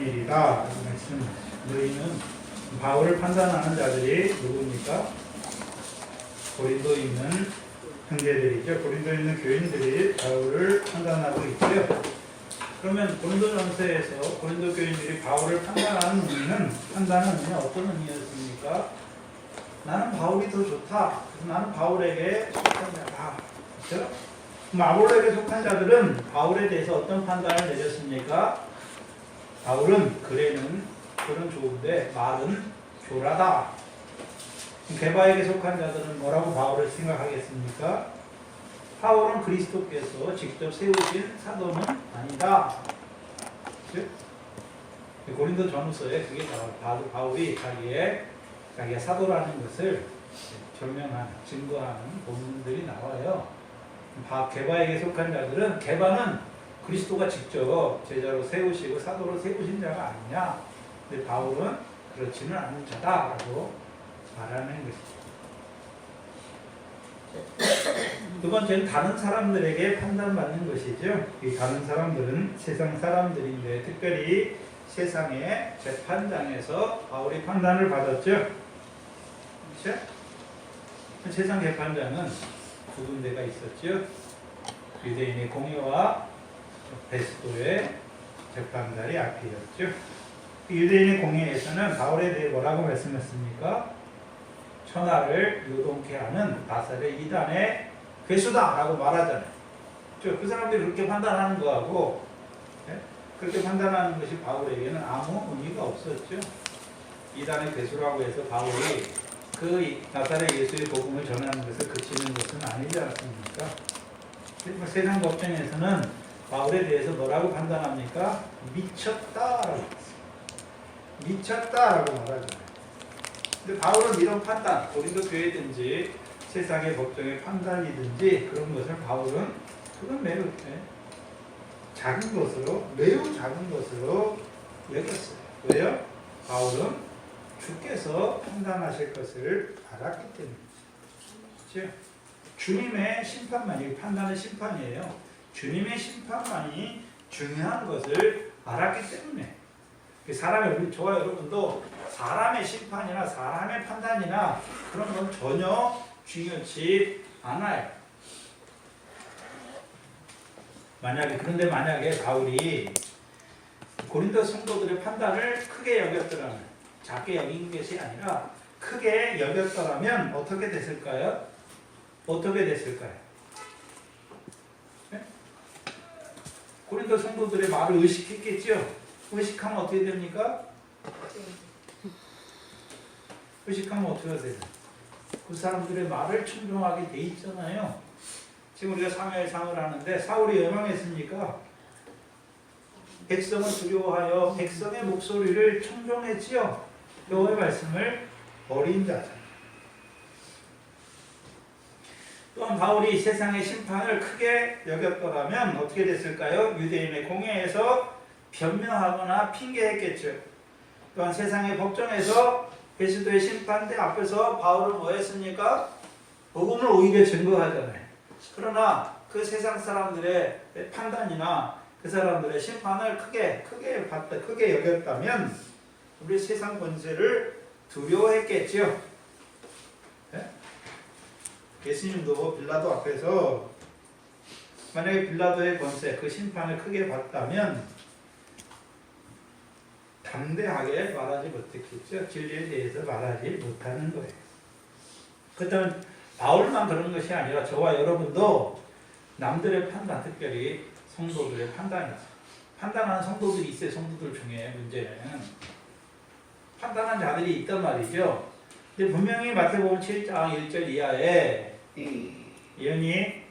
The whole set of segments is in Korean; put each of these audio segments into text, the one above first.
일이다. 말씀. 너희는 바울을 판단하는 자들이 누굽니까? 고린도에 있는 형제들이죠. 고린도에 있는 교인들이 바울을 판단하고 있고요. 그러면 고린도전서에서 고린도 교인들이 바울을 판단하는 판단은 그냥 어떤 의미였습니까? 나는 바울이 더 좋다. 나는 바울에게 속한 자다. 그렇죠? 바울에게 속한 자들은 바울에 대해서 어떤 판단을 내렸습니까? 바울은 글은 좋은데 말은 교라다. 게바에게 속한 자들은 뭐라고 바울을 생각하겠습니까? 바울은 그리스도께서 직접 세우신 사도는 아니다. 그렇죠? 고린도 전후서에 그게 나와요. 바울이 자기가 사도라는 것을 증거하는 본문들이 나와요. 게바에게 속한 자들은 게바는 그리스도가 직접 제자로 세우시고 사도로 세우신 자가 아니냐. 근데 바울은 그렇지는 않은 자다라고 말하는 것이죠. 두 번째는 다른 사람들에게 판단받는 것이죠. 이 다른 사람들은 세상 사람들인데 특별히 세상의 재판장에서 바울이 판단을 받았죠. 그렇죠? 세상 재판장은 두 군데가 있었죠. 유대인의 공회와 베스도의 재판자리 앞이었죠. 유대인의 공회에서는 바울에 대해 뭐라고 말씀했습니까? 천하를 요동케 하는 바살의 이단의 괴수다라고 말하잖아요. 그 사람들이 그렇게 판단하는 거하고 그렇게 판단하는 것이 바울에게는 아무 의미가 없었죠. 이단의 괴수라고 해서 바울이 그 나사렛 예수의 복음을 전하는 것을 그치는 것은 아니지 않습니까? 세상 법정에서는 바울에 대해서 뭐라고 판단합니까? 미쳤다라고 말하잖아요. 근데 바울은 이런 판단, 고린도 교회든지 세상의 법정의 판단이든지 그런 것을 바울은 그건 매우 작은 것으로 여겼어요. 왜요? 바울은 주께서 판단하실 것을 알았기 때문이죠. 주님의 심판만이 판단의 심판이에요. 주님의 심판만이 중요한 것을 알았기 때문에 저와 여러분도 사람의 심판이나 사람의 판단이나 그런 건 전혀 중요치 않아요. 그런데 만약에 바울이 고린도 성도들의 판단을 크게 여겼더라면, 작게 여긴 것이 아니라 크게 여겼더라면 어떻게 됐을까요? 네? 고린도 성도들의 말을 의식했겠죠? 의식하면 어떻게 됩니까? 의식하면 어떻게 돼요? 그 사람들의 말을 충성하게 돼 있잖아요. 지금 우리가 사무엘상을 하는데 사울이 멸망했습니까? 백성을 두려워하여 백성의 목소리를 청종했지요. 여호와의 말씀을 버린 자잖아요. 또한 바울이 세상의 심판을 크게 여겼더라면 어떻게 됐을까요? 유대인의 공회에서 변명하거나 핑계했겠죠. 또한 세상의 법정에서 베스도의 심판대 앞에서 바울은 뭐 했습니까? 복음을 오히려 증거하잖아요. 그러나 그 세상 사람들의 판단이나 그 사람들의 심판을 크게 여겼다면 우리 세상 권세를 두려워했겠죠. 네? 예수님도 빌라도 앞에서 만약에 빌라도의 권세, 그 심판을 크게 받다면 담대하게 말하지 못했겠죠. 진리에 대해서 말하지 못하는 거예요. 그렇다면 바울만 그런 것이 아니라 저와 여러분도 남들의 판단, 특별히 성도들의 판단하는 성도들이 있어요. 성도들 중에 문제는 판단하는 자들이 있단 말이죠. 근데 분명히 마태복음 7장 1절 이하에 예언이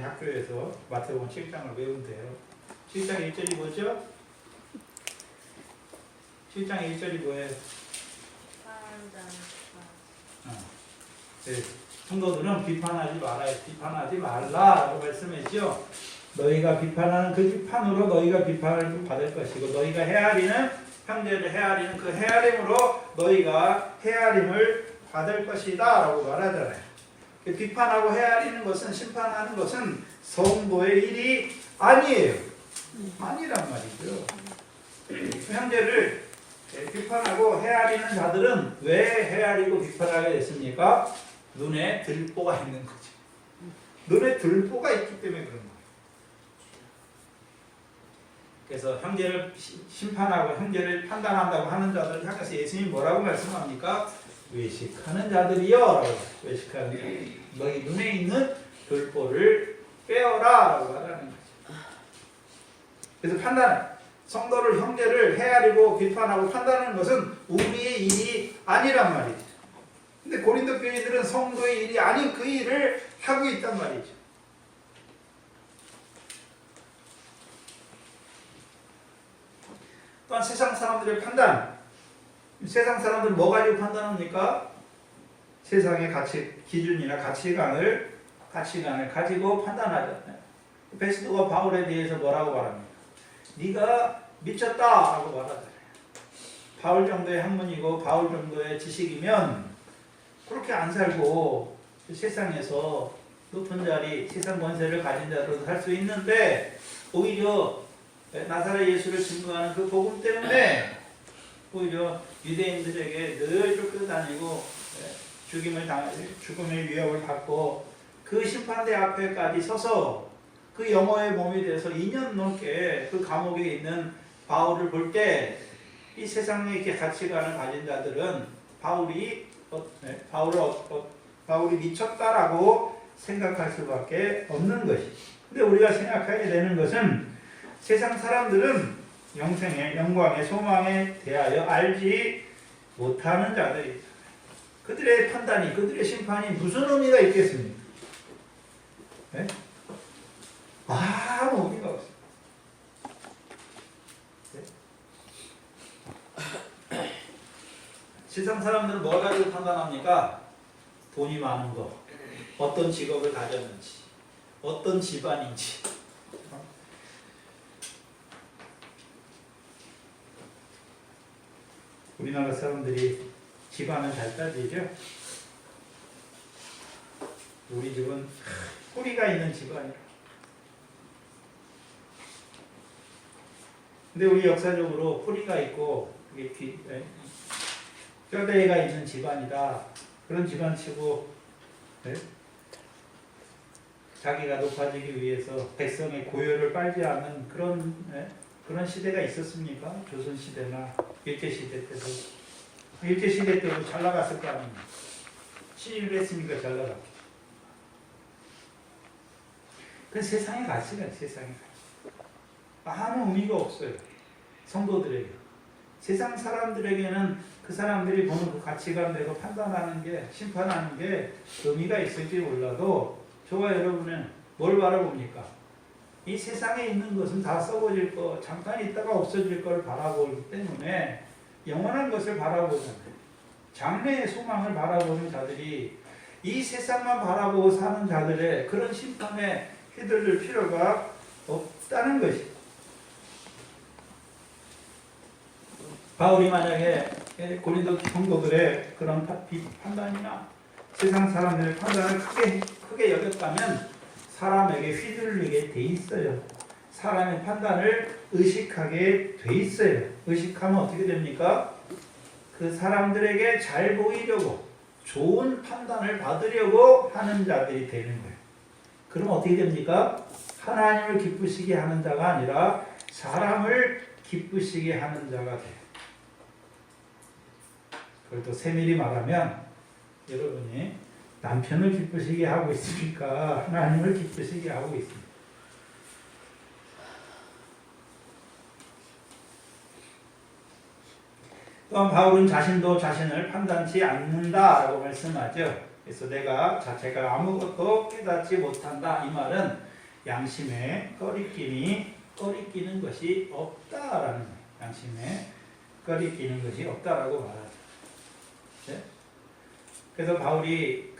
학교에서 마태복음 7장을 외우면 돼요. 7장 1절이 뭐죠? 7장 1절이 뭐예요? 네, 성도들은 비판하지 말라라고 말씀했죠. 너희가 비판하는 그 비판으로 너희가 비판을 받을 것이고 너희가 헤아리는 형제를 헤아리는 그 헤아림으로 너희가 헤아림을 받을 것이다 라고 말하잖아요. 비판하고 헤아리는 것은 심판하는 것은 성도의 일이 아니에요. 아니란 말이죠. 형제를 비판하고 헤아리는 자들은 왜 헤아리고 비판하게 됐습니까? 눈에 들보가 있는 거죠. 눈에 들보가 있기 때문에 그런 거예요. 그래서 형제를 심판하고 형제를 판단한다고 하는 자들 향해서 예수님이 뭐라고 말씀합니까? 외식하는 자들이여, 외식하는 자들, 너희 눈에 있는 들보를 빼어라 라고 하라는 거죠. 그래서 판단, 성도를 형제를 헤아리고 비판하고 판단하는 것은 우리의 일이 아니란 말이죠. 근데 고린도 교인들은 성도의 일이 아닌 그 일을 하고 있단 말이죠. 또한 세상 사람들의 판단, 세상 사람들은 뭐 가지고 판단합니까? 세상의 가치, 기준이나 가치관을 가지고 판단하잖아요. 베스도가 바울에 대해서 뭐라고 말합니까? 네가 미쳤다라고 말하잖아요. 바울 정도의 학문이고 바울 정도의 지식이면 그렇게 안 살고 세상에서 높은 자리, 세상 권세를 가진 자로도 살 수 있는데 오히려 나사렛 예수를 증거하는 그 복음 때문에 오히려 유대인들에게 늘 쫓겨다니고 죽음의 위협을 받고 그 심판대 앞에까지 서서 그 영어의 몸이 돼서 2년 넘게 그 감옥에 있는 바울을 볼 때 이 세상에 이렇게 가치관을 가진 자들은 바울이 미쳤다라고 생각할 수밖에 없는 것이. 근데 우리가 생각해야 되는 것은 세상 사람들은 영생의 영광의 소망에 대하여 알지 못하는 자들이다. 그들의 판단이, 그들의 심판이 무슨 의미가 있겠습니까? 네? 아무 의미가 없어요. 네? 세상 사람들은 뭘 가지고 판단합니까? 돈이 많은 거, 어떤 직업을 가졌는지, 어떤 집안인지. 우리나라 사람들이 집안은 잘 따지죠? 우리 집은 뿌리가 있는 집안이야. 근데 우리 역사적으로 뿌리가 있고 뼈대가 있는 집안이다. 그런 집안치고 네? 자기가 높아지기 위해서 백성의 고열을 빨지 않는 그런 시대가 있었습니까? 조선시대나 일제시대 때도. 일제시대 때도 잘 나갔을 거 아닙니까? 신입을 했으니까 잘 나갔겠죠. 그 세상의 가치가 세상의 가치. 아무 의미가 없어요. 성도들에게. 세상 사람들에게는 그 사람들이 보는 그 가치관대로 판단하는 게, 심판하는 게 의미가 있을지 몰라도 저와 여러분은 뭘 바라봅니까? 이 세상에 있는 것은 다 썩어질 거, 잠깐 있다가 없어질 걸 바라보기 때문에 영원한 것을 바라보잖아요. 장래의 소망을 바라보는 자들이 이 세상만 바라보고 사는 자들의 그런 심판에 휘둘릴 필요가 없다는 것이. 바울이 만약에 고린도 성도들의 그런 판단이나 세상 사람들의 판단을 크게 여겼다면 사람에게 휘둘리게 돼 있어요. 사람의 판단을 의식하게 돼 있어요. 의식하면 어떻게 됩니까? 그 사람들에게 잘 보이려고 좋은 판단을 받으려고 하는 자들이 되는 거예요. 그럼 어떻게 됩니까? 하나님을 기쁘시게 하는 자가 아니라 사람을 기쁘시게 하는 자가 돼요. 그걸 또 세밀히 말하면 여러분이 남편을 기쁘시게 하고 있으니까 하나님을 기쁘시게 하고 있습니다. 또한 바울은 자신도 자신을 판단치 않는다라고 말씀하죠. 그래서 제가 아무것도 깨닫지 못한다. 이 말은 양심에 꺼리끼는 것이 없다라는 거예요. 양심에 꺼리끼는 것이 없다라고 말하죠. 네? 그래서 바울이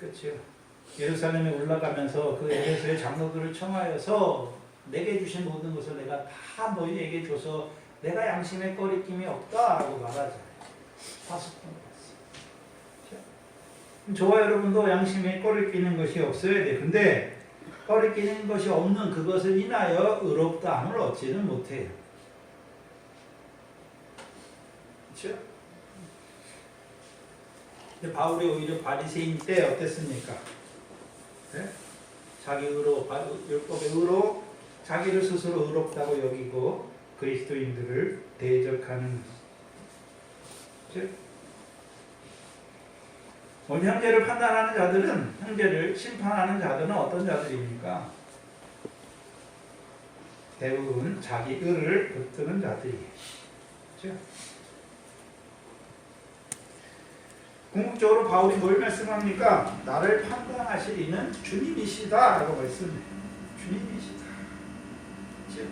예루살렘에 올라가면서 그 에베소의 장로들을 청하여서 내게 주신 모든 것을 내가 다 너희에게 줘서 내가 양심에 꺼리낌이 없다라고 말하잖아요. 파수꾼 같습니다. 저와 여러분도 양심에 꺼리끼는 것이 없어야 돼. 근데 거리끼는 것이 없는 그것을 인하여 의롭다함을 얻지는 못해요. 그렇죠? 바울이 오히려 바리새인 때 어땠습니까? 네? 자기 의로, 율법의 의로 자기를 스스로 의롭다고 여기고 그리스도인들을 대적하는 그렇죠? 오늘 형제를 판단하는 자들은, 형제를 심판하는 자들은 어떤 자들입니까? 대부분 자기 의를 붙드는 자들이에요. 그렇죠? 궁극적으로 바울이 뭘 말씀합니까? 나를 판단하실 이는 주님이시다 라고 말씀해요. 주님이시다. 그렇죠?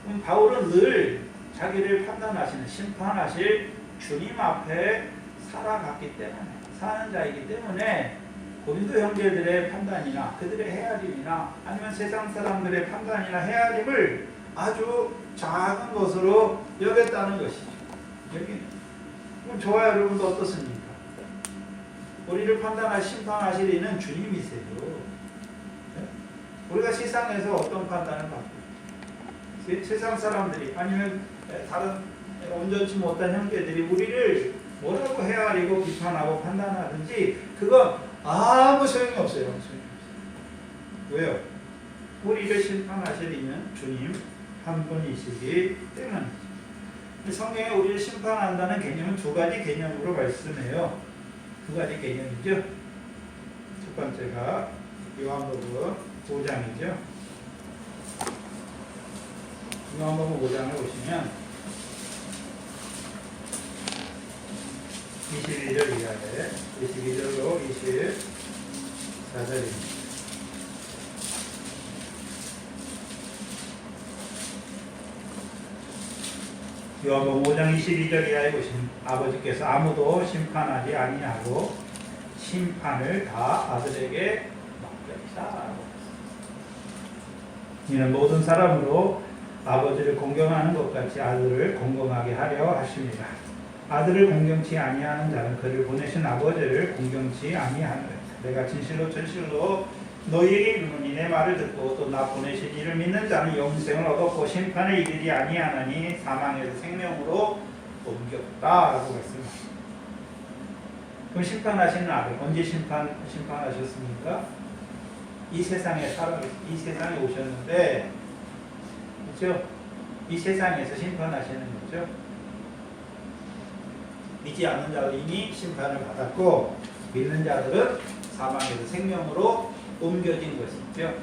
그럼 바울은 늘 자기를 판단하시는, 심판하실 주님 앞에 살아갔기 때문에, 사는 자이기 때문에 고린도 형제들의 판단이나 그들의 헤아림이나 아니면 세상 사람들의 판단이나 헤아림을 아주 작은 것으로 여겼다는 것이죠. 그럼 저와 여러분도 어떻습니까? 우리를 심판하실 이는 주님이세요. 우리가 세상에서 어떤 판단을 받고, 세상 사람들이 아니면 다른 온전치 못한 형제들이 우리를 뭐라고 헤아리고 비판하고 판단하든지 그건 아무 소용이 없어요. 왜요? 우리를 심판하실 이는 주님 한 분이시기 때문이죠. 성경에 우리를 심판한다는 개념은 두 가지 개념으로 말씀해요. 두 가지 개념이죠. 첫 번째가 요한복음 5장이죠. 요한복음 5장을 보시면 22절 이하에 22절로 24절입니다. 요한복음 5장 22절 이하에 보시면 아버지께서 아무도 심판하지 아니하고 심판을 다 아들에게 맡겼다. 이는 모든 사람으로 아버지를 공경하는 것 같이 아들을 공경하게 하려 하십니다. 아들을 공경치 아니하는 자는 그를 보내신 아버지를 공경치 아니하느니라. 내가 진실로 진실로 너희에게 이르노니 내 말을 듣고 또 나 보내신 이를 믿는 자는 영생을 얻었고 심판에 이르지 아니하나니 사망에서 생명으로 옮겼다라고 말씀합니다. 그럼 심판하시는 아들 언제 심판하셨습니까? 이 세상에 오셨는데, 그렇죠? 이 세상에서 심판하시는 거죠. 믿지 않는 자들은 이미 심판을 받았고 믿는 자들은 사망에서 생명으로 옮겨진 것이죠.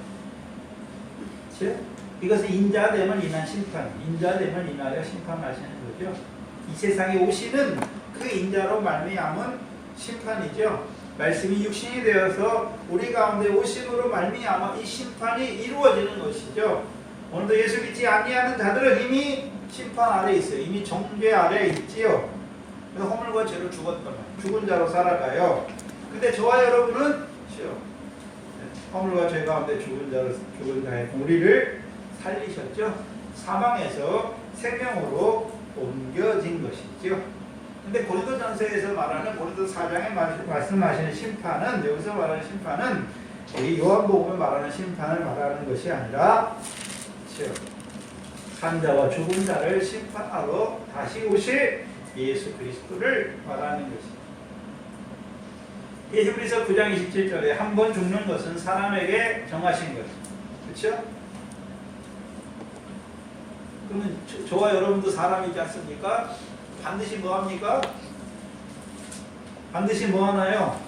그렇죠? 이것은 인자됨을 인한 심판, 인자됨을 인하여 심판하시는 거죠. 이 세상에 오시는 그 인자로 말미암은 심판이죠. 말씀이 육신이 되어서 우리 가운데 오심으로 말미암아 이 심판이 이루어지는 것이죠. 오늘도 예수 믿지 아니하는 자들은 이미 심판 아래 있어요. 이미 정죄 아래 있지요. 그래서 허물과 죄로 죽은 자로 살아가요. 근데 저와 여러분은 허물과 죄 가운데 죽은 자의 우리를 살리셨죠. 사망에서 생명으로 옮겨진 것이죠. 근데 고린도전서에서 말하는 고린도 4장에 말씀하시는 심판은, 여기서 말하는 심판은 이 요한복음에 말하는 심판을 말하는 것이 아니라 산자와 죽은 자를 심판하러 다시 오실 예수 그리스도를 말하는 것입니다. 히브리서 9장 27절에 한 번 죽는 것은 사람에게 정하신 거죠. 그렇죠? 그러면 저와 여러분도 사람이지 않습니까? 반드시 뭐 합니까? 반드시 뭐 하나요?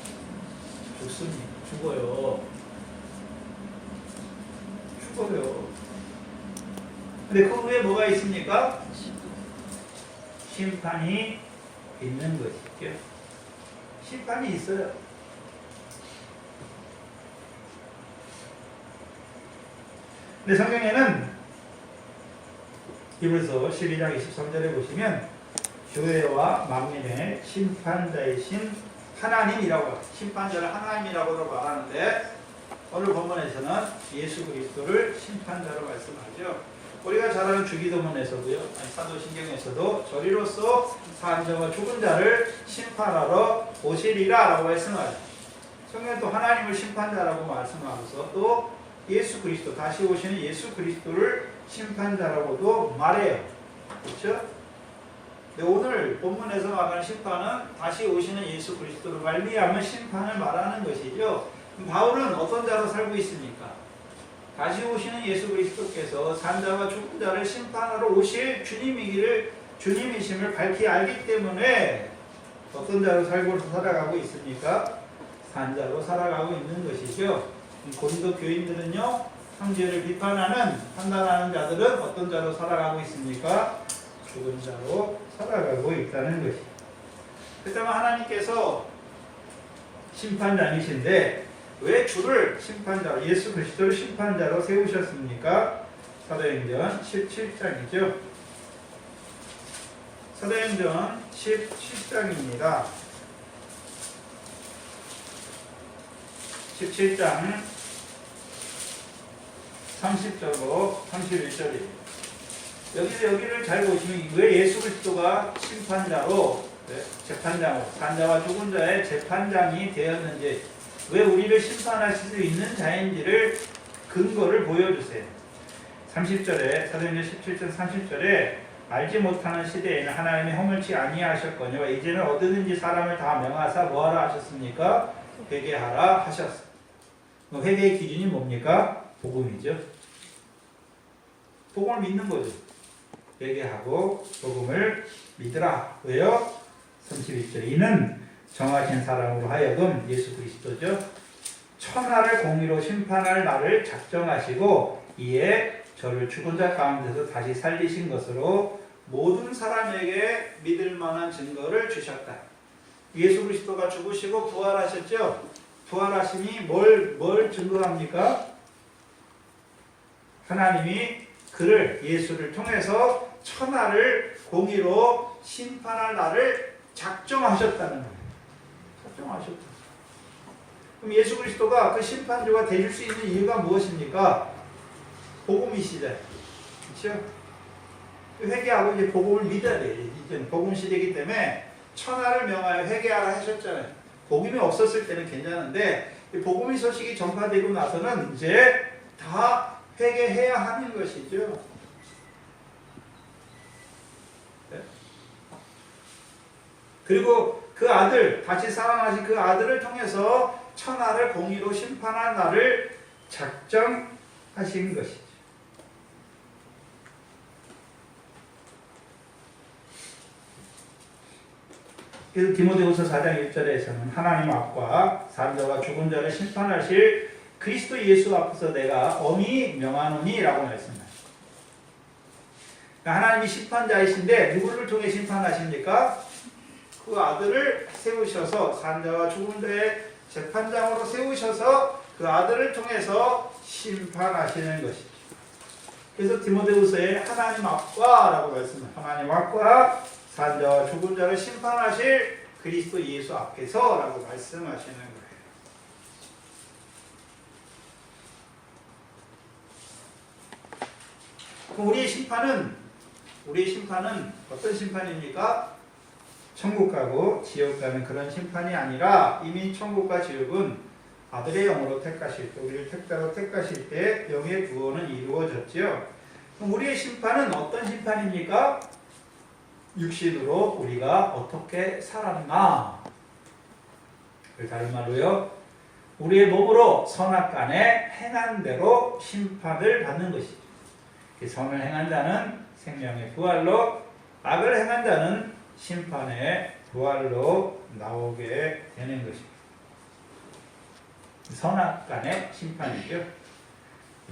죽습니다. 죽어요. 근데 그 후에 뭐가 있습니까? 심판이 있는 것이죠. 심판이 있어요. 근데 성경에는 히브리서 12장 23절에 보시면 교회와 만민의 심판자이신 하나님이라고, 심판자를 하나님이라고 말하는데 오늘 본문에서는 예수 그리스도를 심판자로 말씀하죠. 우리가 잘 아는 주기도문에서도요, 사도신경에서도 저리로서 산자와 죽은 자를 심판하러 오시리라 라고 말씀하죠. 성경은 또 하나님을 심판자라고 말씀하면서 또 예수 그리스도, 다시 오시는 예수 그리스도를 심판자라고도 말해요. 그렇죠? 근데 오늘 본문에서 말하는 심판은 다시 오시는 예수 그리스도로 말미암은 심판을 말하는 것이죠. 그럼 바울은 어떤 자로 살고 있습니까? 다시 오시는 예수 그리스도께서 산자와 죽은 자를 심판하러 오실 주님이심을 밝히 알기 때문에 어떤 자로 살아가고 있습니까? 산자로 살아가고 있는 것이죠. 고린도 교인들은요, 형제를 비판하는, 판단하는 자들은 어떤 자로 살아가고 있습니까? 죽은 자로 살아가고 있다는 것이죠. 그렇다면 하나님께서 심판자이신데 왜 주를 심판자로, 예수 그리스도를 심판자로 세우셨습니까? 사도행전 17장이죠. 사도행전 17장입니다. 17장 30절로 31절입니다. 여기를 잘 보시면 왜 예수 그리스도가 심판자로, 재판장으로, 산자와 죽은 자의 재판장이 되었는지, 왜 우리를 심판하실 수 있는 자인지를 근거를 보여주세요. 30절에, 사도행전 17장 30절에 알지 못하는 시대에는 하나님이 허물치 아니하셨거니와 이제는 어디든지 사람을 다 명하사 뭐하라 하셨습니까? 회개하라 하셨습니다. 회개의 기준이 뭡니까? 복음이죠. 복음을 믿는 거죠. 회개하고 복음을 믿으라. 왜요? 32절 이는 정하신 사람으로 하여금 예수 그리스도죠. 천하를 공의로 심판할 날을 작정하시고 이에 저를 죽은 자 가운데서 다시 살리신 것으로 모든 사람에게 믿을 만한 증거를 주셨다. 예수 그리스도가 죽으시고 부활하셨죠. 부활하심이 뭘 증거합니까? 하나님이 그를, 예수를 통해서 천하를 공의로 심판할 날을 작정하셨다는 거예요. 작정하셨다. 그럼 예수 그리스도가 그 심판주가 되실 수 있는 이유가 무엇입니까? 복음이시잖아요. 그렇죠? 회개하고 이제 복음을 믿어야 돼요. 이제 복음 시대이기 때문에 천하를 명하여 회개하라 하셨잖아요. 복음이 없었을 때는 괜찮은데 복음의 소식이 전파되고 나서는 이제 다 회개해야 하는 것이죠. 네? 그리고 그 아들, 다시 살아나신 그 아들을 통해서 천하를 공의로 심판한 날을 작정하신 것이죠. 그래서 디모데후서 4장 1절에서는 하나님 앞과 산자와 죽은 자를 심판하실 그리스도 예수 앞에서 내가 엄히 명하노니 라고 말씀하십니다. 그러니까 하나님이 심판자이신데 누구를 통해 심판하십니까? 그 아들을 세우셔서 산자와 죽은 자의 재판장으로 세우셔서 그 아들을 통해서 심판하시는 것이죠. 그래서 디모데후서에 하나님 앞과 라고 말씀합니다. 하나님 앞과 산자와 죽은 자를 심판하실 그리스도 예수 앞에서 라고 말씀하시는 거예요. 그럼 우리의 심판은 어떤 심판입니까? 천국 가고 지옥 가는 그런 심판이 아니라 이미 천국과 지옥은 아들의 영으로 택하실 때, 우리를 택자로 택하실 때 영의 구원은 이루어졌죠. 그럼 우리의 심판은 어떤 심판입니까? 육신으로 우리가 어떻게 살았나? 다른 말로요, 우리의 몸으로 선악간에 행한 대로 심판을 받는 것이죠. 선을 행한 자는 생명의 부활로, 악을 행한 자는 심판의 부활로 나오게 되는 것입니다. 선악간의 심판이죠.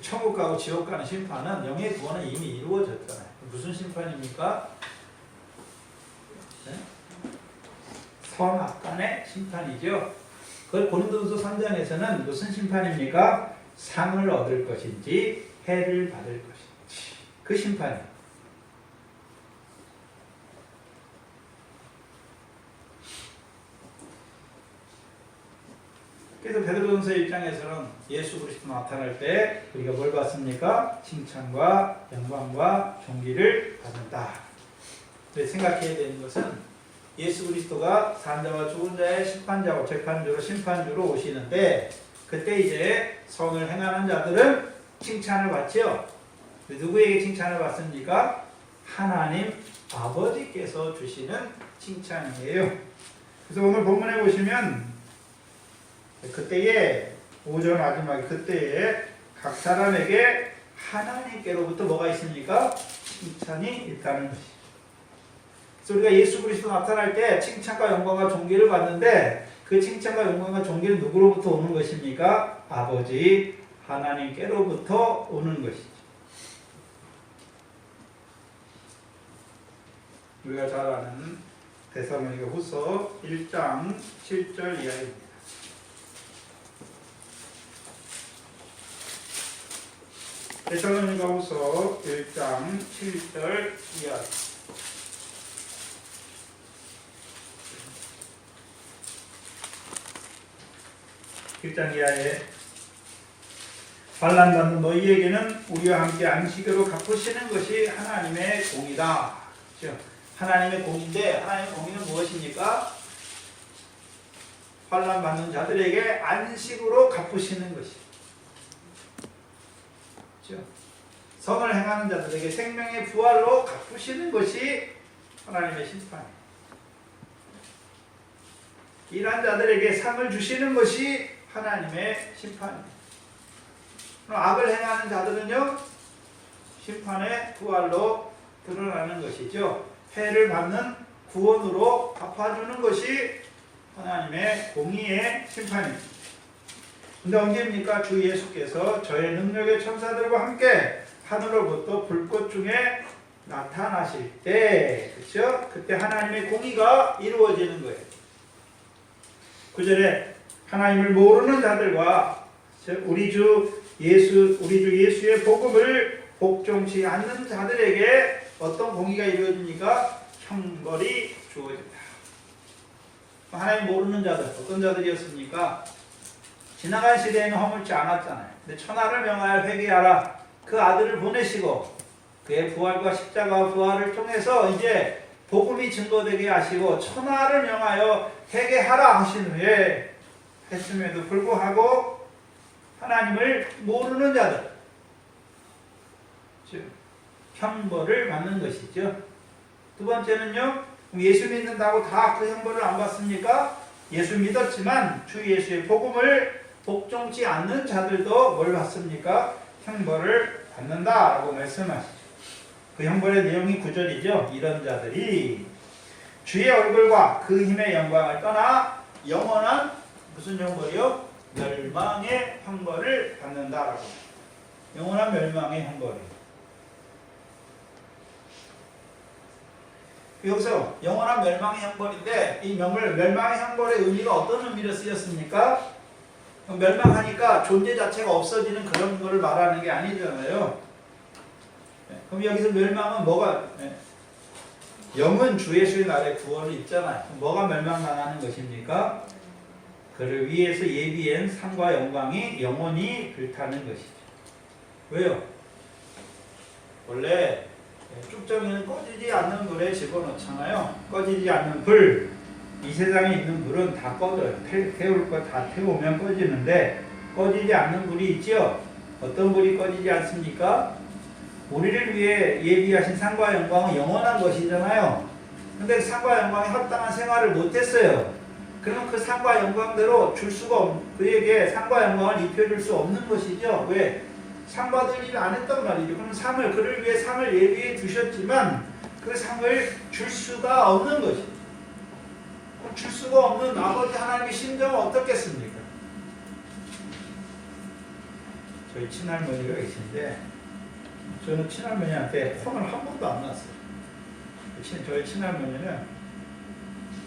천국 가고 지옥 가는 심판은, 영의 구원은 이미 이루어졌잖아요. 무슨 심판입니까? 네? 선악간의 심판이죠. 그걸 고린도후서 3장에서는 무슨 심판입니까? 상을 얻을 것인지 해를 받을 것인지, 그 심판이에요. 그래서 베드로전서 1장에서는 예수 그리스도 나타날 때 우리가 뭘 받습니까? 칭찬과 영광과 존귀를 받는다. 생각해야 되는 것은 예수 그리스도가 산자와 죽은 자의 심판자고 재판주로 심판주로 오시는데 그때 이제 선을 행하는 자들은 칭찬을 받죠. 누구에게 칭찬을 받습니까? 하나님 아버지께서 주시는 칭찬이에요. 그래서 오늘 본문에 보시면 그때에 5절 마지막에 그때에 각 사람에게 하나님께로부터 뭐가 있습니까? 칭찬이 있다는 것이죠. 그래서 우리가 예수 그리스도 나타날 때 칭찬과 영광과 존귀를 받는데 그 칭찬과 영광과 존귀는 누구로부터 오는 것입니까? 아버지 하나님께로부터 오는 것이죠. 우리가 잘 아는 데살로니가 후서 1장 7절 이하입니다. 데살로니가 후서 1장 7절 이하. 일장 이하에 환난받는 너희에게는 우리와 함께 안식으로 갚으시는 것이 하나님의 공이다. 그렇죠? 하나님의 공인데 하나님의 공의는 무엇입니까? 환난받는 자들에게 안식으로 갚으시는 것이. 그렇죠? 선을 행하는 자들에게 생명의 부활로 갚으시는 것이 하나님의 심판이에요. 일한 자들에게 상을 주시는 것이 하나님의 심판입니다. 그럼 악을 행하는 자들은요, 심판의 부활로 드러나는 것이죠. 해를 받는 구원으로 갚아주는 것이 하나님의 공의의 심판입니다. 근데 언제입니까? 주 예수께서 저의 능력의 천사들과 함께 하늘로부터 불꽃 중에 나타나실 때, 그렇죠? 그때 하나님의 공의가 이루어지는 거예요. 9절에 하나님을 모르는 자들과 우리 주 예수의 복음을 복종치 않는 자들에게 어떤 공의가 이루어집니까? 형벌이 주어진다. 하나님 모르는 자들, 어떤 자들이었습니까? 지나간 시대에는 허물지 않았잖아요. 근데 천하를 명하여 회개하라. 그 아들을 보내시고 그의 부활과 십자가 부활을 통해서 이제 복음이 증거되게 하시고 천하를 명하여 회개하라 하신 후에 했음에도 불구하고 하나님을 모르는 자들, 즉 형벌을 받는 것이죠. 두 번째는요, 예수 믿는다고 다 그 형벌을 안 받습니까? 예수 믿었지만 주 예수의 복음을 복종치 않는 자들도 뭘 받습니까? 형벌을 받는다라고 말씀하시죠. 그 형벌의 내용이 9절이죠. 이런 자들이 주의 얼굴과 그 힘의 영광을 떠나 영원한 무슨 형벌이요? 멸망의 형벌을 받는다라고. 영원한 멸망의 형벌이에요. 여기서 영원한 멸망의 형벌인데 이 멸망의 형벌의 의미가 어떤 의미로 쓰였습니까? 멸망하니까 존재 자체가 없어지는 그런 거를 말하는 게 아니잖아요. 그럼 여기서 멸망은 뭐가? 영은 주 예수의 날에 구원이 있잖아요. 뭐가 멸망당하는 것입니까? 그를 위해서 예비한 상과 영광이 영원히 불타는 것이죠. 왜요? 원래 쭉정이는 꺼지지 않는 불에 집어넣잖아요. 꺼지지 않는 불, 이 세상에 있는 불은 다 꺼져요. 태울 거 다 태우면 꺼지는데 꺼지지 않는 불이 있죠. 어떤 불이 꺼지지 않습니까? 우리를 위해 예비하신 상과 영광은 영원한 것이잖아요. 근데 상과 영광에 합당한 생활을 못했어요. 그러면 그 상과 영광대로 줄 수가 그에게 상과 영광을 입혀줄 수 없는 것이죠. 왜? 상 받을 일을 안 했단 말이죠. 그럼 그를 위해 상을 예비해 두셨지만 그 상을 줄 수가 없는 것이죠. 그럼 줄 수가 없는 아버지 하나님의 심정은 어떻겠습니까? 저희 친할머니가 계신데 저는 친할머니한테 혼을 한 번도 안 났어요. 저희 친할머니는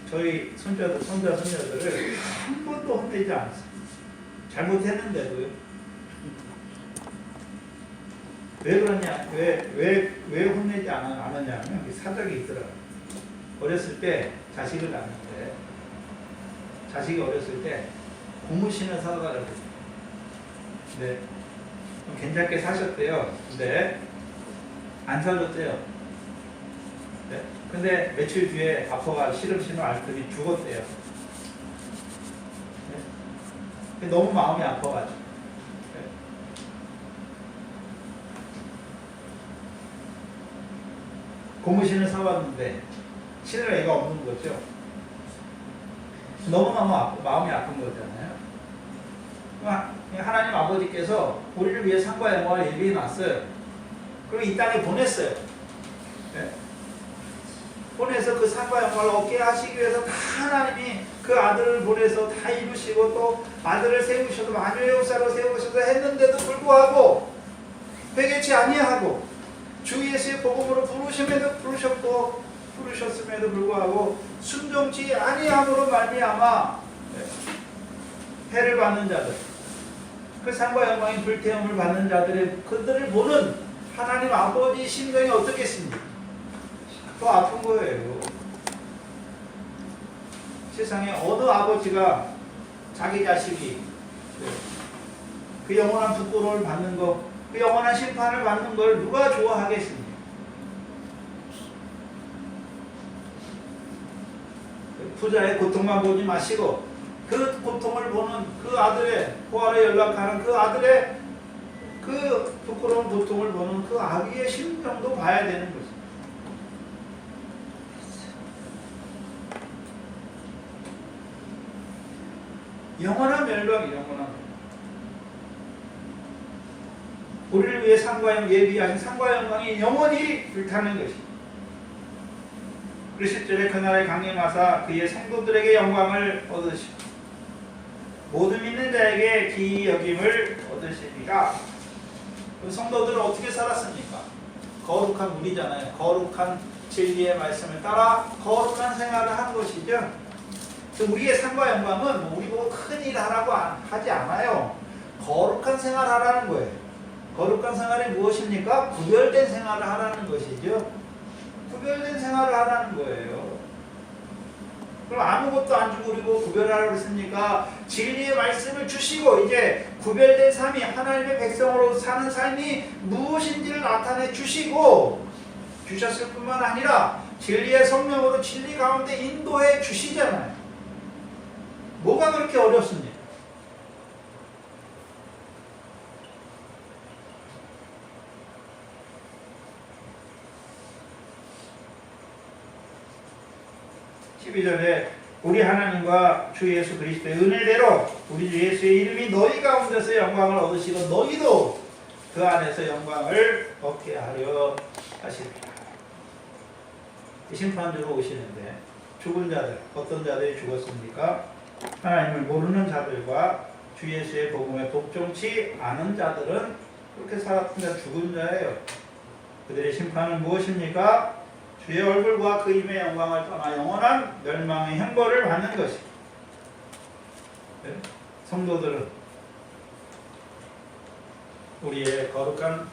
저희 손자, 손녀들을 한 번도 혼내지 않았어요. 잘못했는데도요. 왜 그러냐, 왜 혼내지 않았냐면 사정이 있더라고요. 어렸을 때 자식을 낳는데, 자식이 어렸을 때 고무신을 사달라고 했어요. 근데 괜찮게 사셨대요. 근데 안 사줬대요. 네? 근데 며칠 뒤에 아빠가 시름시름 앓더니 죽었대요. 네? 너무 마음이 아파가지고. 고무신을 사왔는데 신을 애가 없는 거죠. 너무너무 마음이 아픈 거잖아요. 하나님 아버지께서 우리를 위해 상과 영광을 예비해 놨어요. 그리고 이 땅에 보냈어요. 네? 보내서 그 상과 영광을 얻게 하시기 위해서 다 하나님이 그 아들을 보내서 다 이루시고 또 아들을 세우셔도 만유의 역사로 세우셔도 했는데도 불구하고 회개치 아니하고 주 예수의 복음으로 부르셨음에도 불구하고 순종치 아니함으로 말미암아 해를 받는 자들, 그 상과 영광의 불태움을 받는 자들의 그들을 보는 하나님 아버지 심정이 어떻겠습니까? 더 아픈 거예요. 세상에 어느 아버지가 자기 자식이 그 영원한 부끄러움을 받는 거, 그 영원한 심판을 받는 걸 누가 좋아하겠습니까? 부자의 고통만 보지 마시고 그 고통을 보는 그 아들의 포화를 연락하는 그 아들의 그 부끄러운 고통을 보는 그 아기의 심정도 봐야 되는 거죠. 영원한 멸망이 영원한 우리를 위해 상과 영광 예비하신 상과 영광이 영원히 불타는 것이. 그리고 10절에 그날에 강림하사 그의 성도들에게 영광을 얻으시고 모든 믿는 자에게 기이 여김을 얻으시리라. 그 성도들은 어떻게 살았습니까? 거룩한 우리잖아요. 거룩한 진리의 말씀을 따라 거룩한 생활을 하는 것이죠. 우리의 상과 영광은 우리 보고 큰일 하라고 하지 않아요. 거룩한 생활을 하라는 거예요. 거룩한 생활이 무엇입니까? 구별된 생활을 하라는 것이죠. 구별된 생활을 하라는 거예요. 그럼 아무것도 안 주고 그리고 구별하라고 했습니까? 진리의 말씀을 주시고 이제 구별된 삶이 하나님의 백성으로 사는 삶이 무엇인지를 나타내 주시고 주셨을 뿐만 아니라 진리의 성령으로 진리 가운데 인도해 주시잖아요. 뭐가 그렇게 어렵습니까? 12절에 우리 하나님과 주 예수 그리스도의 은혜대로 우리 주 예수의 이름이 너희 가운데서 영광을 얻으시고 너희도 그 안에서 영광을 얻게 하려 하십니다. 심판주로 오시는데 죽은 자들, 어떤 자들이 죽었습니까? 하나님을 모르는 자들과 주 예수의 복음에 복종치 않은 자들은 그렇게 살았던 자 죽은 자예요. 그들의 심판은 무엇입니까? 주의 얼굴과 그 임의 영광을 떠나 영원한 멸망의 형벌을 받는 것입니다. 네? 성도들은 우리의 거룩한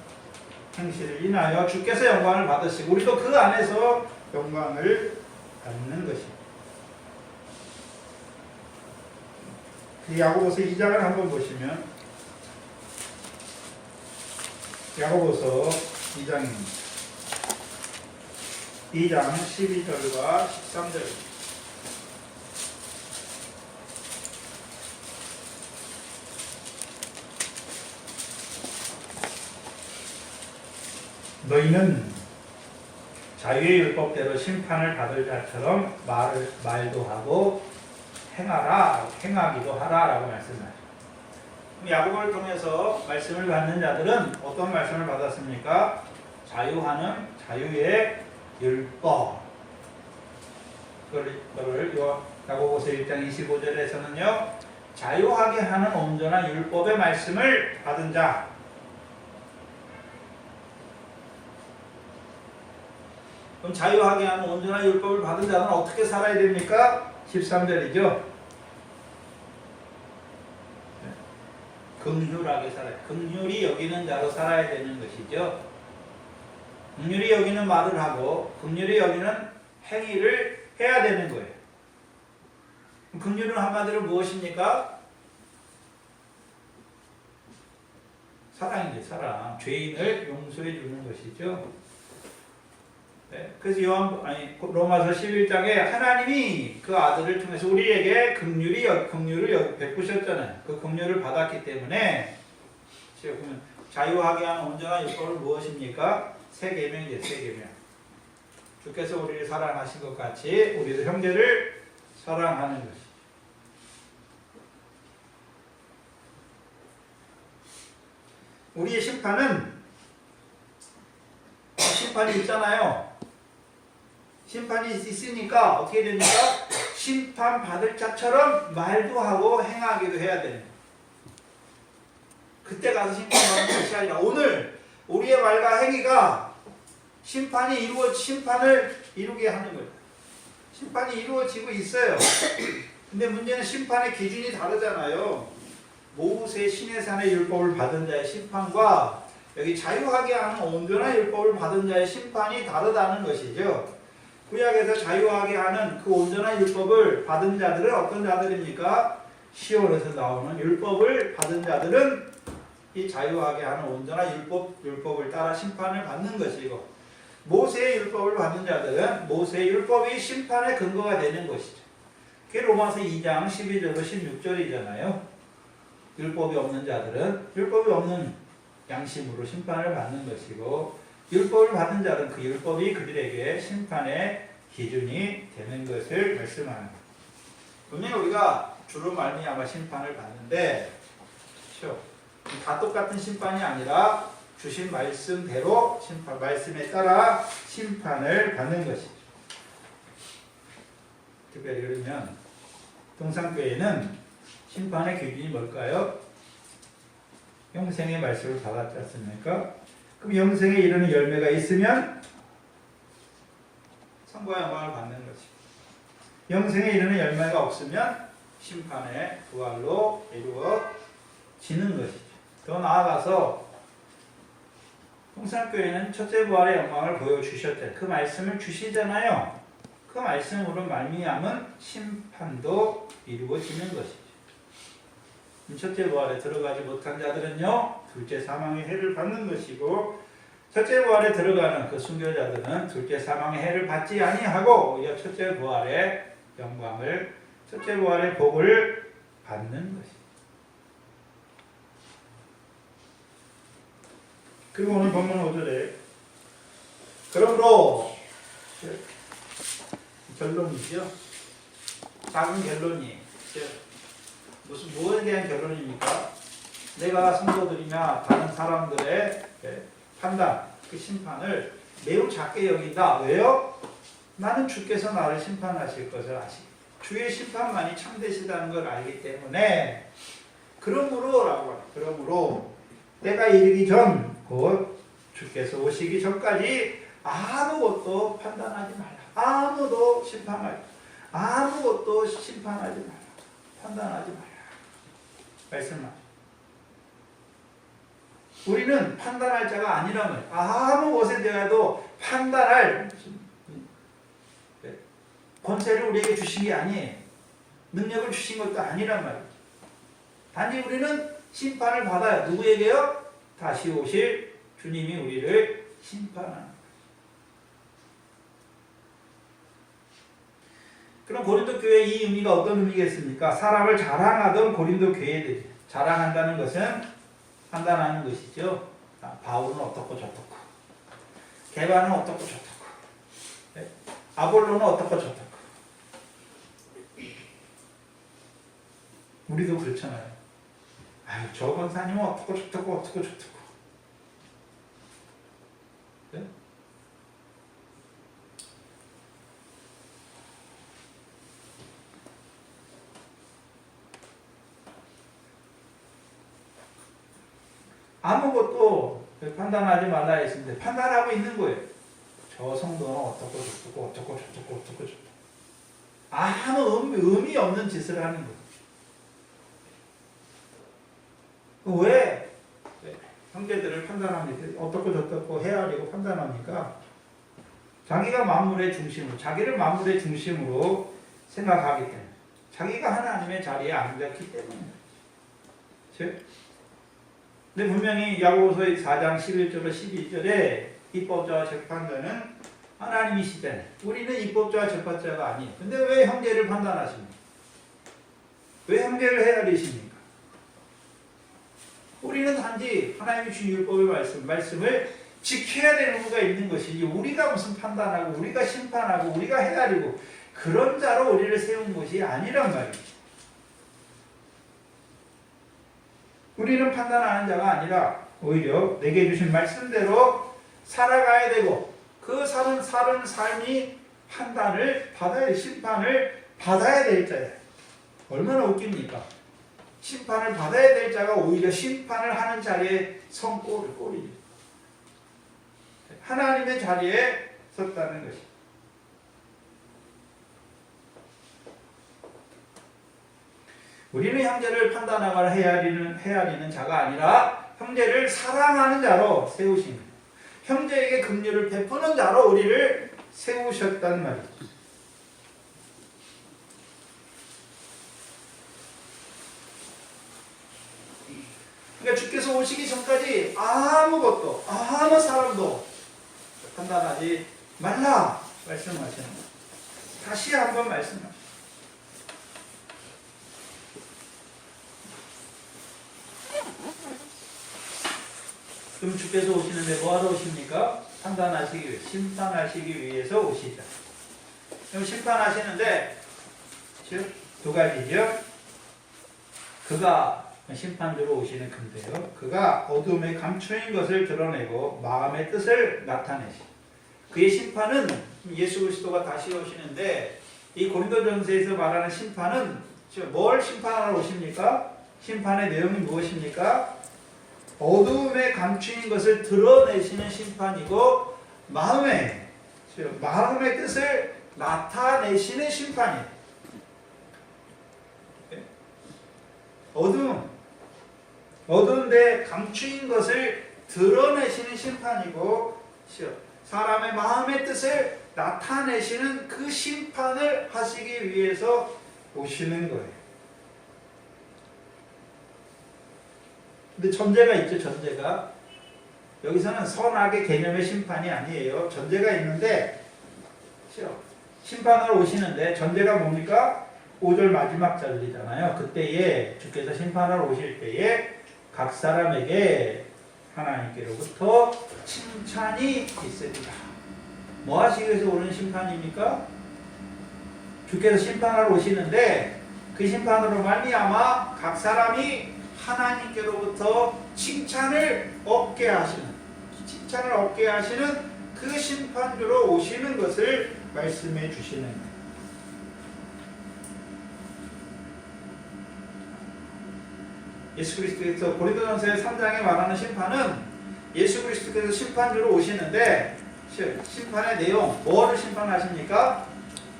행실을 인하여 주께서 영광을 받으시고 우리도 그 안에서 영광을 받는 것입니다. 야고보서 2장을 한번 보시면 야고보서 2장입니다. 2장 12절과 13절 너희는 자유의 율법대로 심판을 받을 자처럼 말도 하고 행하기도 하라 라고 말씀하셨습니다. 야고보를 통해서 말씀을 받는 자들은 어떤 말씀을 받았습니까? 자유하는 자유의 율법. 그거를 야고보서 1장 25절에서는요. 자유하게 하는 온전한 율법의 말씀을 받은 자. 그럼 자유하게 하는 온전한 율법을 받은 자는 어떻게 살아야 됩니까? 13절이죠. 긍휼하게 살아야, 긍휼히 여기는 자로 살아야 되는 것이죠. 긍휼히 여기는 말을 하고 긍휼히 여기는 행위를 해야 되는 거예요. 긍휼은 한마디로 무엇입니까? 사랑이죠. 사랑. 죄인을 용서해 주는 것이죠. 네. 그래서 로마서 11장에 하나님이 그 아들을 통해서 우리에게 긍휼을 베푸셨잖아요. 그 긍휼을 받았기 때문에 제가 보면 자유하게 하는 온전한 율법은 무엇입니까? 세 계명이죠. 세 계명. 주께서 우리를 사랑하신 것 같이 우리도 형제를 사랑하는 것이. 우리의 심판이 있잖아요. 심판이 있으니까 어떻게 됩니까? 심판받을 자처럼 말도 하고 행하기도 해야 됩니다. 그때 가서 심판받는 것이 아니라 오늘 우리의 말과 행위가 심판을 이루게 하는 거예요. 심판이 이루어지고 있어요. 근데 문제는 심판의 기준이 다르잖아요. 모세 시내산의 율법을 받은 자의 심판과 여기 자유하게 하는 온전한 율법을 받은 자의 심판이 다르다는 것이죠. 구약에서 자유하게 하는 그 온전한 율법을 받은 자들은 어떤 자들입니까? 시월에서 나오는 율법을 받은 자들은 이 자유하게 하는 온전한 율법을 따라 심판을 받는 것이고, 모세의 율법을 받는 자들은 모세의 율법이 심판의 근거가 되는 것이죠. 그게 로마서 2장 12절로 16절이잖아요. 율법이 없는 자들은 율법이 없는 양심으로 심판을 받는 것이고, 율법을 받은 자는 그 율법이 그들에게 심판의 기준이 되는 것을 말씀하는 거예요. 분명히 우리가 주로 말미암아 심판을 받는데, 그렇죠? 다 똑같은 심판이 아니라 주신 말씀대로 말씀에 따라 심판을 받는 것이죠. 특별히 그러면 동산교회는 심판의 기준이 뭘까요? 영생의 말씀을 받았지 않습니까? 그럼 영생에 이르는 열매가 있으면 상과 영광을 받는 것이고, 영생에 이르는 열매가 없으면 심판의 부활로 이루어지는 것이죠. 더 나아가서 동산교회는 첫째 부활의 영광을 보여주셨대. 그 말씀을 주시잖아요. 그 말씀으로 말미암은 심판도 이루어지는 것이죠. 첫째 부활에 들어가지 못한 자들은요, 둘째 사망의 해를 받는 것이고, 첫째 부활에 들어가는 그 순교자들은 둘째 사망의 해를 받지 아니하고 오히려 첫째 부활의 영광을, 첫째 부활의 복을 받는 것이죠. 그리고 오늘 본문 5절에 그러므로 결론이죠. 작은 결론이 무엇에 대한 결론입니까? 내가 성도들이나 다른 사람들의 판단, 그 심판을 매우 작게 여긴다. 왜요? 나는 주께서 나를 심판하실 것을 아시고 주의 심판만이 참되시다는 걸 알기 때문에 그러므로 때가 이르기 전, 곧 주께서 오시기 전까지 아무것도 판단하지 말라. 아무것도 심판하지 말라. 판단하지 말라. 말씀하죠. 우리는 판단할 자가 아니란 말이에요. 아무 것에 대해서도 판단할 권세를 우리에게 주신 게 아니에요. 능력을 주신 것도 아니란 말이에요. 단지 우리는 심판을 받아요. 누구에게요? 다시 오실 주님이 우리를 심판하는 거예요. 그럼 고린도 교회의 이 의미가 어떤 의미겠습니까? 사람을 자랑하던 고린도 교회들이, 자랑한다는 것은 판단하는 것이죠. 바울은 어떻고 저떻고, 게바는 어떻고 저떻고, 아볼로는 어떻고 저떻고. 우리도 그렇잖아요. 아유, 저 권사님은 어떻고 저떻고. 네? 아무것도 판단하지 말라 했는데 판단하고 있는 거예요. 저 성도는 어떻고 저떻고. 아무 의미 없는 짓을 하는 거예요. 왜 형제들을 판단합니까? 어떻고 저떻고 헤아리고 판단합니까? 자기가 만물의 중심으로, 자기를 만물의 중심으로 생각하기 때문에, 자기가 하나님의 자리에 앉았기 때문에. 근데 분명히 야고보서 4장 11절로 12절에 입법자와 재판자는 하나님이시잖아요. 우리는 입법자와 적법자가 아니에요. 근데 왜 형제를 판단하십니까? 왜 형제를 헤아리십니까? 우리는 단지 하나님이 주신 율법의 말씀을 지켜야 되는 의무가 있는 것이지, 우리가 무슨 판단하고 우리가 심판하고 우리가 헤아리고 그런 자로 우리를 세운 것이 아니란 말이죠. 우리는 판단하는 자가 아니라 오히려 내게 주신 말씀대로 살아가야 되고, 그 사는 삶이 판단을 받아야, 심판을 받아야 될 자예요. 얼마나 웃깁니까? 심판을 받아야 될 자가 오히려 심판을 하는 자리에 선 꼴이죠. 하나님의 자리에 섰다는 것이. 우리는 형제를 판단하거나 헤아리는 자가 아니라 형제를 사랑하는 자로 세우십니다. 형제에게 긍휼을 베푸는 자로 우리를 세우셨단 말이죠. 그러니까 주께서 오시기 전까지 아무것도, 아무 사람도 판단하지 말라 말씀하시는 거예요. 다시 한번 말씀하시죠. 그럼 주께서 오시는데 뭐하러 오십니까? 판단하시기 위해, 심판하시기 위해서 오시죠. 그럼 심판하시는데 두 가지죠. 그가 심판주로 오시는 건데요. 그가 어둠에 감추인 것을 드러내고 마음의 뜻을 나타내시. 그의 심판은 예수 그리스도가 다시 오시는데, 이 고린도전서에서 말하는 심판은 뭘 심판하러 오십니까? 심판의 내용이 무엇입니까? 어둠에 감추인 것을 드러내시는 심판이고, 마음의 뜻을 나타내시는 심판이에요. 어두운데 감추인 것을 드러내시는 심판이고, 사람의 마음의 뜻을 나타내시는 그 심판을 하시기 위해서 오시는 거예요. 근데 전제가 있죠, 전제가. 여기서는 선악의 개념의 심판이 아니에요. 전제가 있는데, 심판을 오시는데 전제가 뭡니까? 5절 마지막 절이잖아요. 그때에 주께서 심판하러 오실 때에 각 사람에게 하나님께로부터 칭찬이 있으리라. 뭐 하시기 위해서 오는 심판입니까? 주께서 심판하러 오시는데 그 심판으로 말미암아 각 사람이 하나님께로부터 칭찬을 얻게 하시는 그 심판주로 오시는 것을 말씀해 주시는 거예요. 예수 그리스도께서 고린도전서 3장에 말하는 심판은 예수 그리스도께서 심판주로 오시는데, 심판의 내용, 뭐를 심판하십니까?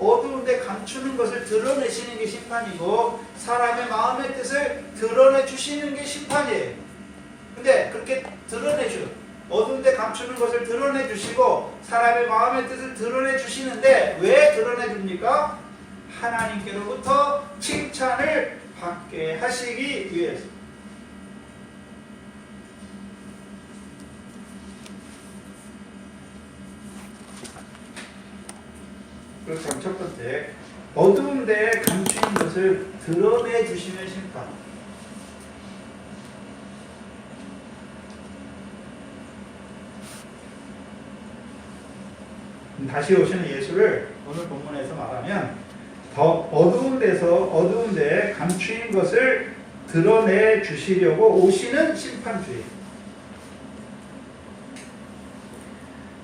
어두운데 감추는 것을 드러내시는 게 심판이고, 사람의 마음의 뜻을 드러내 주시는 게 심판이에요. 근데 그렇게 어두운데 감추는 것을 드러내 주시고 사람의 마음의 뜻을 드러내 주시는데, 왜 드러내 줍니까? 하나님께로부터 칭찬을 받게 하시기 위해서. 그렇다면 첫 번째, 어두운 데에 감추인 것을 드러내 주시는 심판. 다시 오시는 예수를 오늘 본문에서 말하면, 더 어두운 데에 감추인 것을 드러내 주시려고 오시는 심판주의.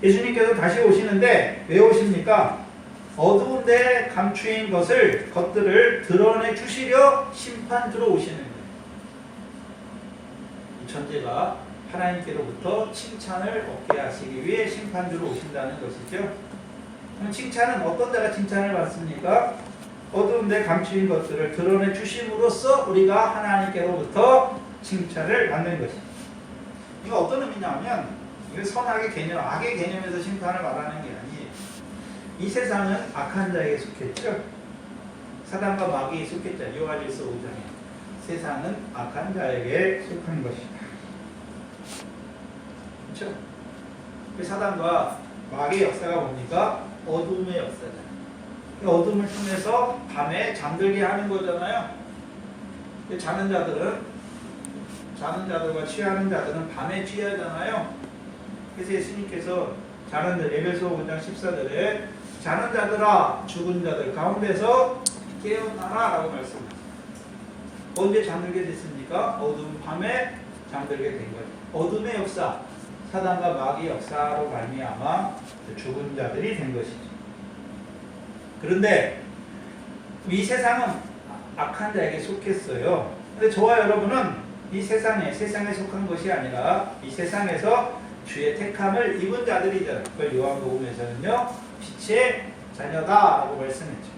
예수님께서 다시 오시는데 왜 오십니까? 어두운 데 감추인 것들을 드러내 주시려 심판주로 오시는 거예요. 이 전제가 하나님께로부터 칭찬을 얻게 하시기 위해 심판주로 오신다는 것이죠. 그럼 칭찬은 어떤 자가 칭찬을 받습니까? 어두운 데 감추인 것들을 드러내 주심으로써 우리가 하나님께로부터 칭찬을 받는 것입니다. 이거 어떤 의미냐면, 이거 선악의 개념, 악의 개념에서 심판을 말하는 게 아니에요. 이 세상은 악한 자에게 속했죠. 사단과 마귀에 속했죠. 요한일서 5장에. 세상은 악한 자에게 속한 것이다. 그렇죠? 사단과 마귀의 역사가 뭡니까? 어둠의 역사잖아요. 어둠을 통해서 밤에 잠들게 하는 거잖아요. 자는 자들과 취하는 자들은 밤에 취하잖아요. 그래서 예수님께서 자는 자, 에베소 5장 14절에 자는 자들아 죽은 자들 가운데서 깨어나라 라고 말씀합니다. 언제 잠들게 됐습니까? 어두운 밤에 잠들게 된 거죠. 어둠의 역사, 사단과 마귀의 역사로 말미암아 죽은 자들이 된 것이죠. 그런데 이 세상은 악한 자에게 속했어요. 근데 저와 여러분은 이 세상에 속한 것이 아니라 이 세상에서 주의 택함을 입은 자들이잖아요. 그걸 요한복음에서는요 빛의 자녀다라고 말씀했죠.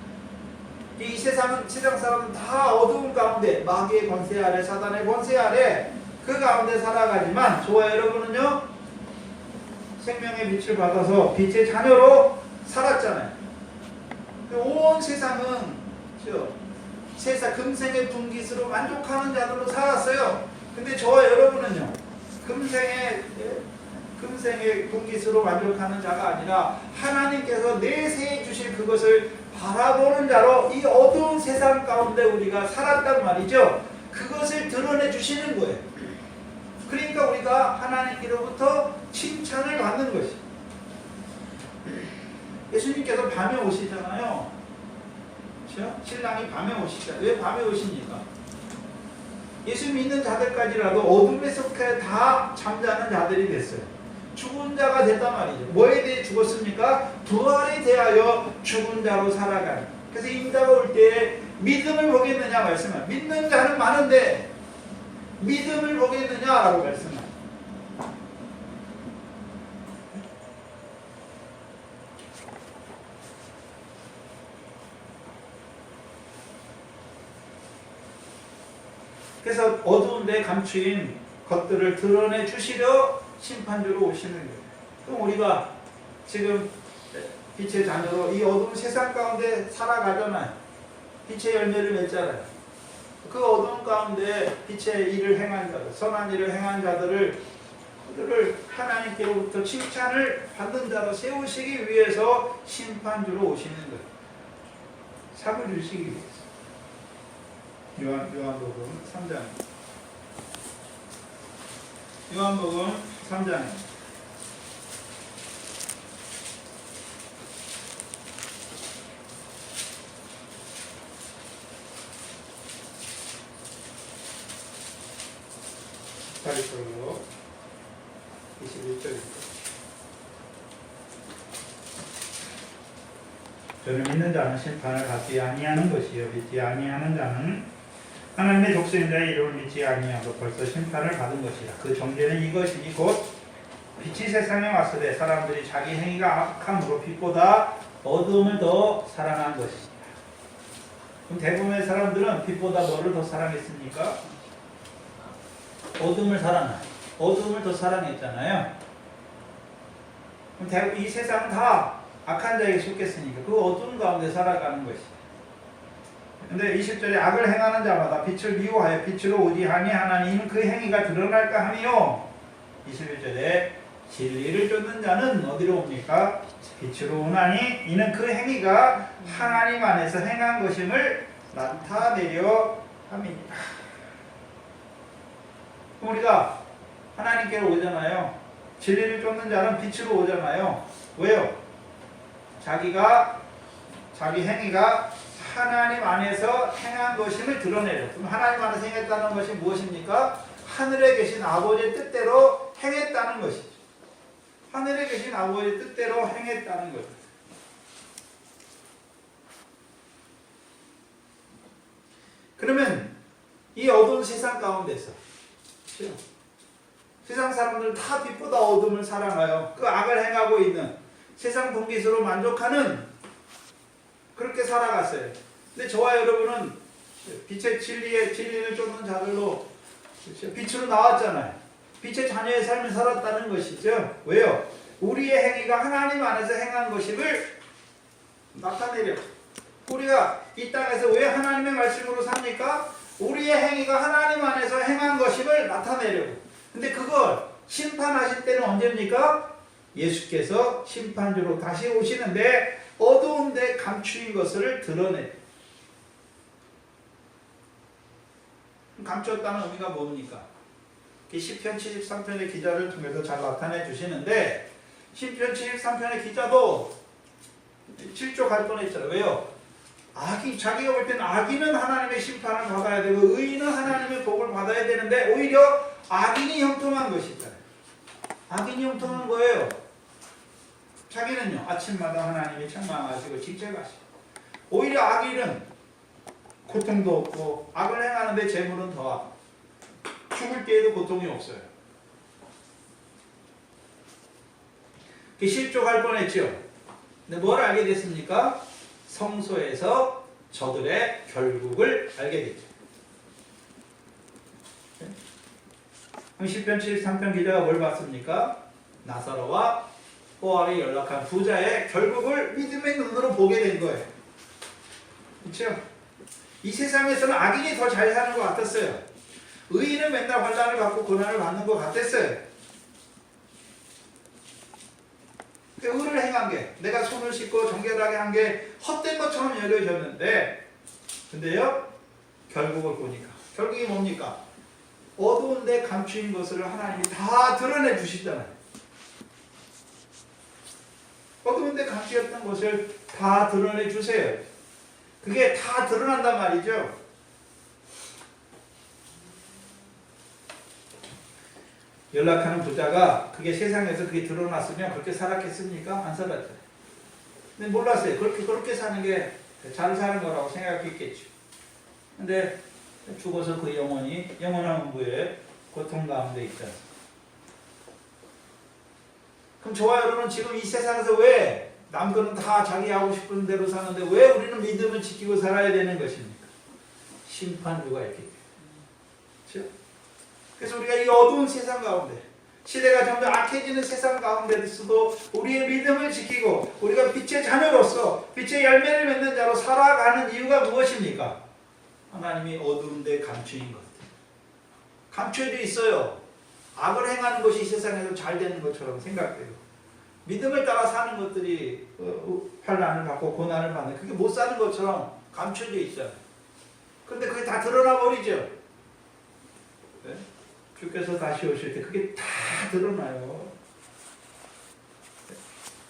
이 세상 사람은 다 어두운 가운데 마귀의 권세 아래 사단의 권세 아래 그 가운데 살아가지만 저와 여러분은요 생명의 빛을 받아서 빛의 자녀로 살았잖아요. 온 세상은 세상 금생의 분깃으로 만족하는 자들로 살았어요. 근데 저와 여러분은요 금생의 분깃으로 만족하는 자가 아니라 하나님께서 내세해 주실 그것을 바라보는 자로 이 어두운 세상 가운데 우리가 살았단 말이죠. 그것을 드러내 주시는 거예요. 그러니까 우리가 하나님께로부터 칭찬을 받는 것이. 예수님께서 밤에 오시잖아요. 그렇죠? 신랑이 밤에 오시잖아요. 왜 밤에 오십니까? 예수 믿는 자들까지라도 어둠에 속해 다 잠자는 자들이 됐어요. 죽은 자가 됐단 말이죠. 뭐에 대해 죽었습니까? 부활에 대하여 죽은 자로 살아가는. 그래서 임자가 올 때 믿음을 보겠느냐 말씀을. 믿는 자는 많은데 믿음을 보겠느냐라고 말씀을. 그래서 어두운 데 감추인 것들을 드러내 주시려 심판주로 오시는 거예요. 그럼 우리가 지금 빛의 자녀로 이 어두운 세상 가운데 살아가잖아요. 빛의 열매를 맺잖아요. 그 어두운 가운데 빛의 일을 행한 자들, 선한 일을 행한 자들을 하나님께로부터 칭찬을 받는 자로 세우시기 위해서 심판주로 오시는 거예요. 상을 주시기 위해서. 요한복음 3장. 요한복음 3장. 다리꼴로 21절입니다. 저는 믿는 자는 심판을 받지 아니하는 것이요 믿지 아니하는 자는 하나님의 독생자의 이름을 믿지 아니하고 벌써 심판을 받은 것이라. 그 정죄는 이것이니 곧 빛이 세상에 왔으되 사람들이 자기 행위가 악함으로 빛보다 어두움을 더 사랑한 것이다. 그럼 대부분의 사람들은 빛보다 뭐를 더 사랑했습니까? 어둠을 사랑한. 어둠을 더 사랑했잖아요. 그럼 대부분 이 세상은 다 악한 자에게 속겠으니까 그 어두운 가운데 살아가는 것이다. 근데 20절에 악을 행하는 자마다 빛을 미워하여 빛으로 오지 아니하나니 이는 그 행위가 드러날까 하니요. 21절에 진리를 쫓는 자는 어디로 옵니까? 빛으로 오나니 이는 그 행위가 하나님 안에서 행한 것임을 나타내려 함이니라. 우리가 하나님께로 오잖아요. 진리를 쫓는 자는 빛으로 오잖아요. 왜요? 자기 행위가 하나님 안에서 행한 것임을 드러내려. 그럼 하나님 안에서 행했다는 것이 무엇입니까? 하늘에 계신 아버지의 뜻대로 행했다는 것이죠. 하늘에 계신 아버지의 뜻대로 행했다는 거죠. 그러면 이 어두운 세상 가운데서 세상 사람들은 다 빛보다 어둠을 사랑하여 그 악을 행하고 있는 세상 분깃으로 만족하는 그렇게 살아갔어요. 근데 저와 여러분은 빛의 진리를 쫓는 자들로 빛으로 나왔잖아요. 빛의 자녀의 삶을 살았다는 것이죠. 왜요? 우리의 행위가 하나님 안에서 행한 것임을 나타내려. 우리가 이 땅에서 왜 하나님의 말씀으로 삽니까? 우리의 행위가 하나님 안에서 행한 것임을 나타내려고. 근데 그걸 심판하실 때는 언제입니까? 예수께서 심판주로 다시 오시는데 어두운 데 감추인 것을 드러내. 감추었다는 의미가 뭡니까? 시편 73편의 기자를 통해서 잘 나타내 주시는데 시편 73편의 기자도 실족할 뻔했잖아요. 왜요? 자기가 볼 때는 악인은 하나님의 심판을 받아야 되고 의인은 하나님의 복을 받아야 되는데 오히려 악인이 형통한 것이잖아요. 악인이 형통한 거예요. 자기는요, 아침마다 하나님이 책망하시고 징책하시고 오히려 악인은 고통도 없고 악을 행하는데 재물은 더하고 죽을 때에도 고통이 없어요. 실족할 뻔했죠. 근데 뭘 알게 됐습니까? 성소에서 저들의 결국을 알게 됐죠. 시편 73편 기자가 뭘 봤습니까? 나사로와 포알이 연락한 부자의 결국을 믿음의 눈으로 보게 된 거예요. 그렇죠? 이 세상에서는 악인이 더 잘 사는 것 같았어요. 의인은 맨날 환난을 받고 고난을 받는 것 같았어요. 의를 행한 게, 내가 손을 씻고 정결하게 한 게 헛된 것처럼 여겨졌는데, 근데요, 결국을 보니까, 결국이 뭡니까? 어두운 데 감추인 것을 하나님이 다 드러내 주시잖아요. 어두운 데 감추었던 것을 다 드러내 주세요. 그게 다 드러난단 말이죠. 연락하는 부자가 그게 세상에서 그게 드러났으면 그렇게 살았겠습니까? 안 살았잖아요. 근데 몰랐어요. 그렇게 사는 게 잘 사는 거라고 생각했겠죠. 근데 죽어서 그 영혼이 영원한 문부에 고통 가운데 있다. 그럼 저와 여러분은 지금 이 세상에서 왜 남들은 다 자기 하고 싶은 대로 사는데 왜 우리는 믿음을 지키고 살아야 되는 것입니까? 심판주가 있기 때문에. 그렇죠? 그래서 우리가 이 어두운 세상 가운데 시대가 점점 악해지는 세상 가운데서도 우리의 믿음을 지키고 우리가 빛의 자녀로서 빛의 열매를 맺는 자로 살아가는 이유가 무엇입니까? 하나님이 어두운 데 감추인 것. 감춰져 있어요. 악을 행하는 것이 이 세상에서 잘 되는 것처럼 생각돼요. 믿음을 따라 사는 것들이 환난을 받고 고난을 받는 그게 못 사는 것처럼 감춰져 있잖아요. 그런데 그게 다 드러나 버리죠. 네? 주께서 다시 오실 때 그게 다 드러나요.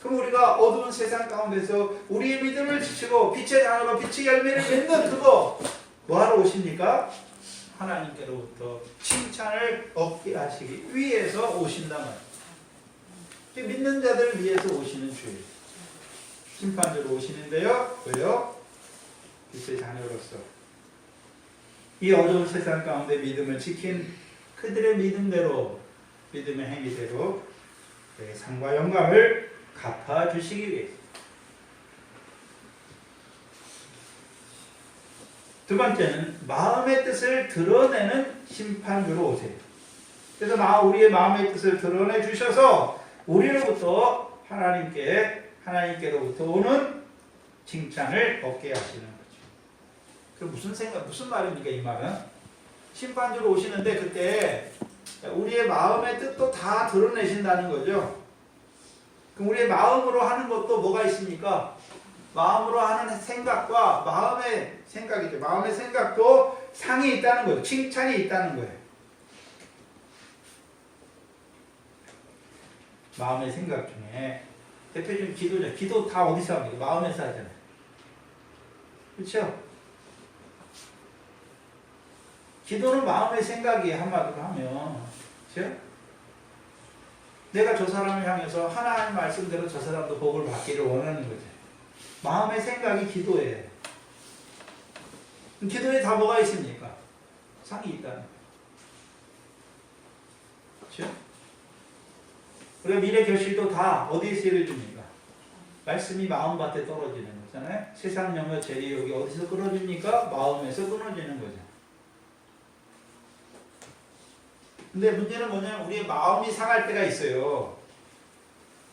그럼 우리가 어두운 세상 가운데서 우리의 믿음을 지키고 빛의 자녀로 빛의 열매를 맺는 그거 뭐하러 오십니까? 하나님께로부터 칭찬을 얻게 하시기 위해서 오신단 말이에요. 믿는 자들 위해서 오시는 주예요. 심판주로 오시는데요. 왜요? 빛의 자녀로서 이 어두운 세상 가운데 믿음을 지킨 그들의 믿음대로 믿음의 행위대로 상과 영광을 갚아주시기 위해서. 두 번째는 마음의 뜻을 드러내는 심판주로 오세요. 그래서 우리의 마음의 뜻을 드러내 주셔서 우리로부터 하나님께로부터 오는 칭찬을 얻게 하시는 거죠. 무슨 말입니까? 이 말은 심판주로 오시는데 그때 우리의 마음의 뜻도 다 드러내신다는 거죠. 그럼 우리의 마음으로 하는 것도 뭐가 있습니까? 마음으로 하는 생각과 마음의 생각이죠. 마음의 생각도 상이 있다는 거예요. 칭찬이 있다는 거예요. 마음의 생각 중에 대표적인 기도죠. 기도 다 어디서 합니까? 마음에서 하잖아요. 그렇죠? 기도는 마음의 생각이 한마디로 하면, 그렇죠? 내가 저 사람을 향해서 하나님 말씀대로 저 사람도 복을 받기를 원하는 거죠. 마음의 생각이 기도예요. 기도에 다 뭐가 있습니까? 상이 있다는 거예요. 그렇죠? 우리가 미래 결실도 다 어디에서 이루어집니까? 말씀이 마음밭에 떨어지는 거잖아요. 세상 영역 재리욕이 어디서 끊어집니까? 마음에서 끊어지는 거죠. 근데 문제는 뭐냐면 우리의 마음이 상할 때가 있어요.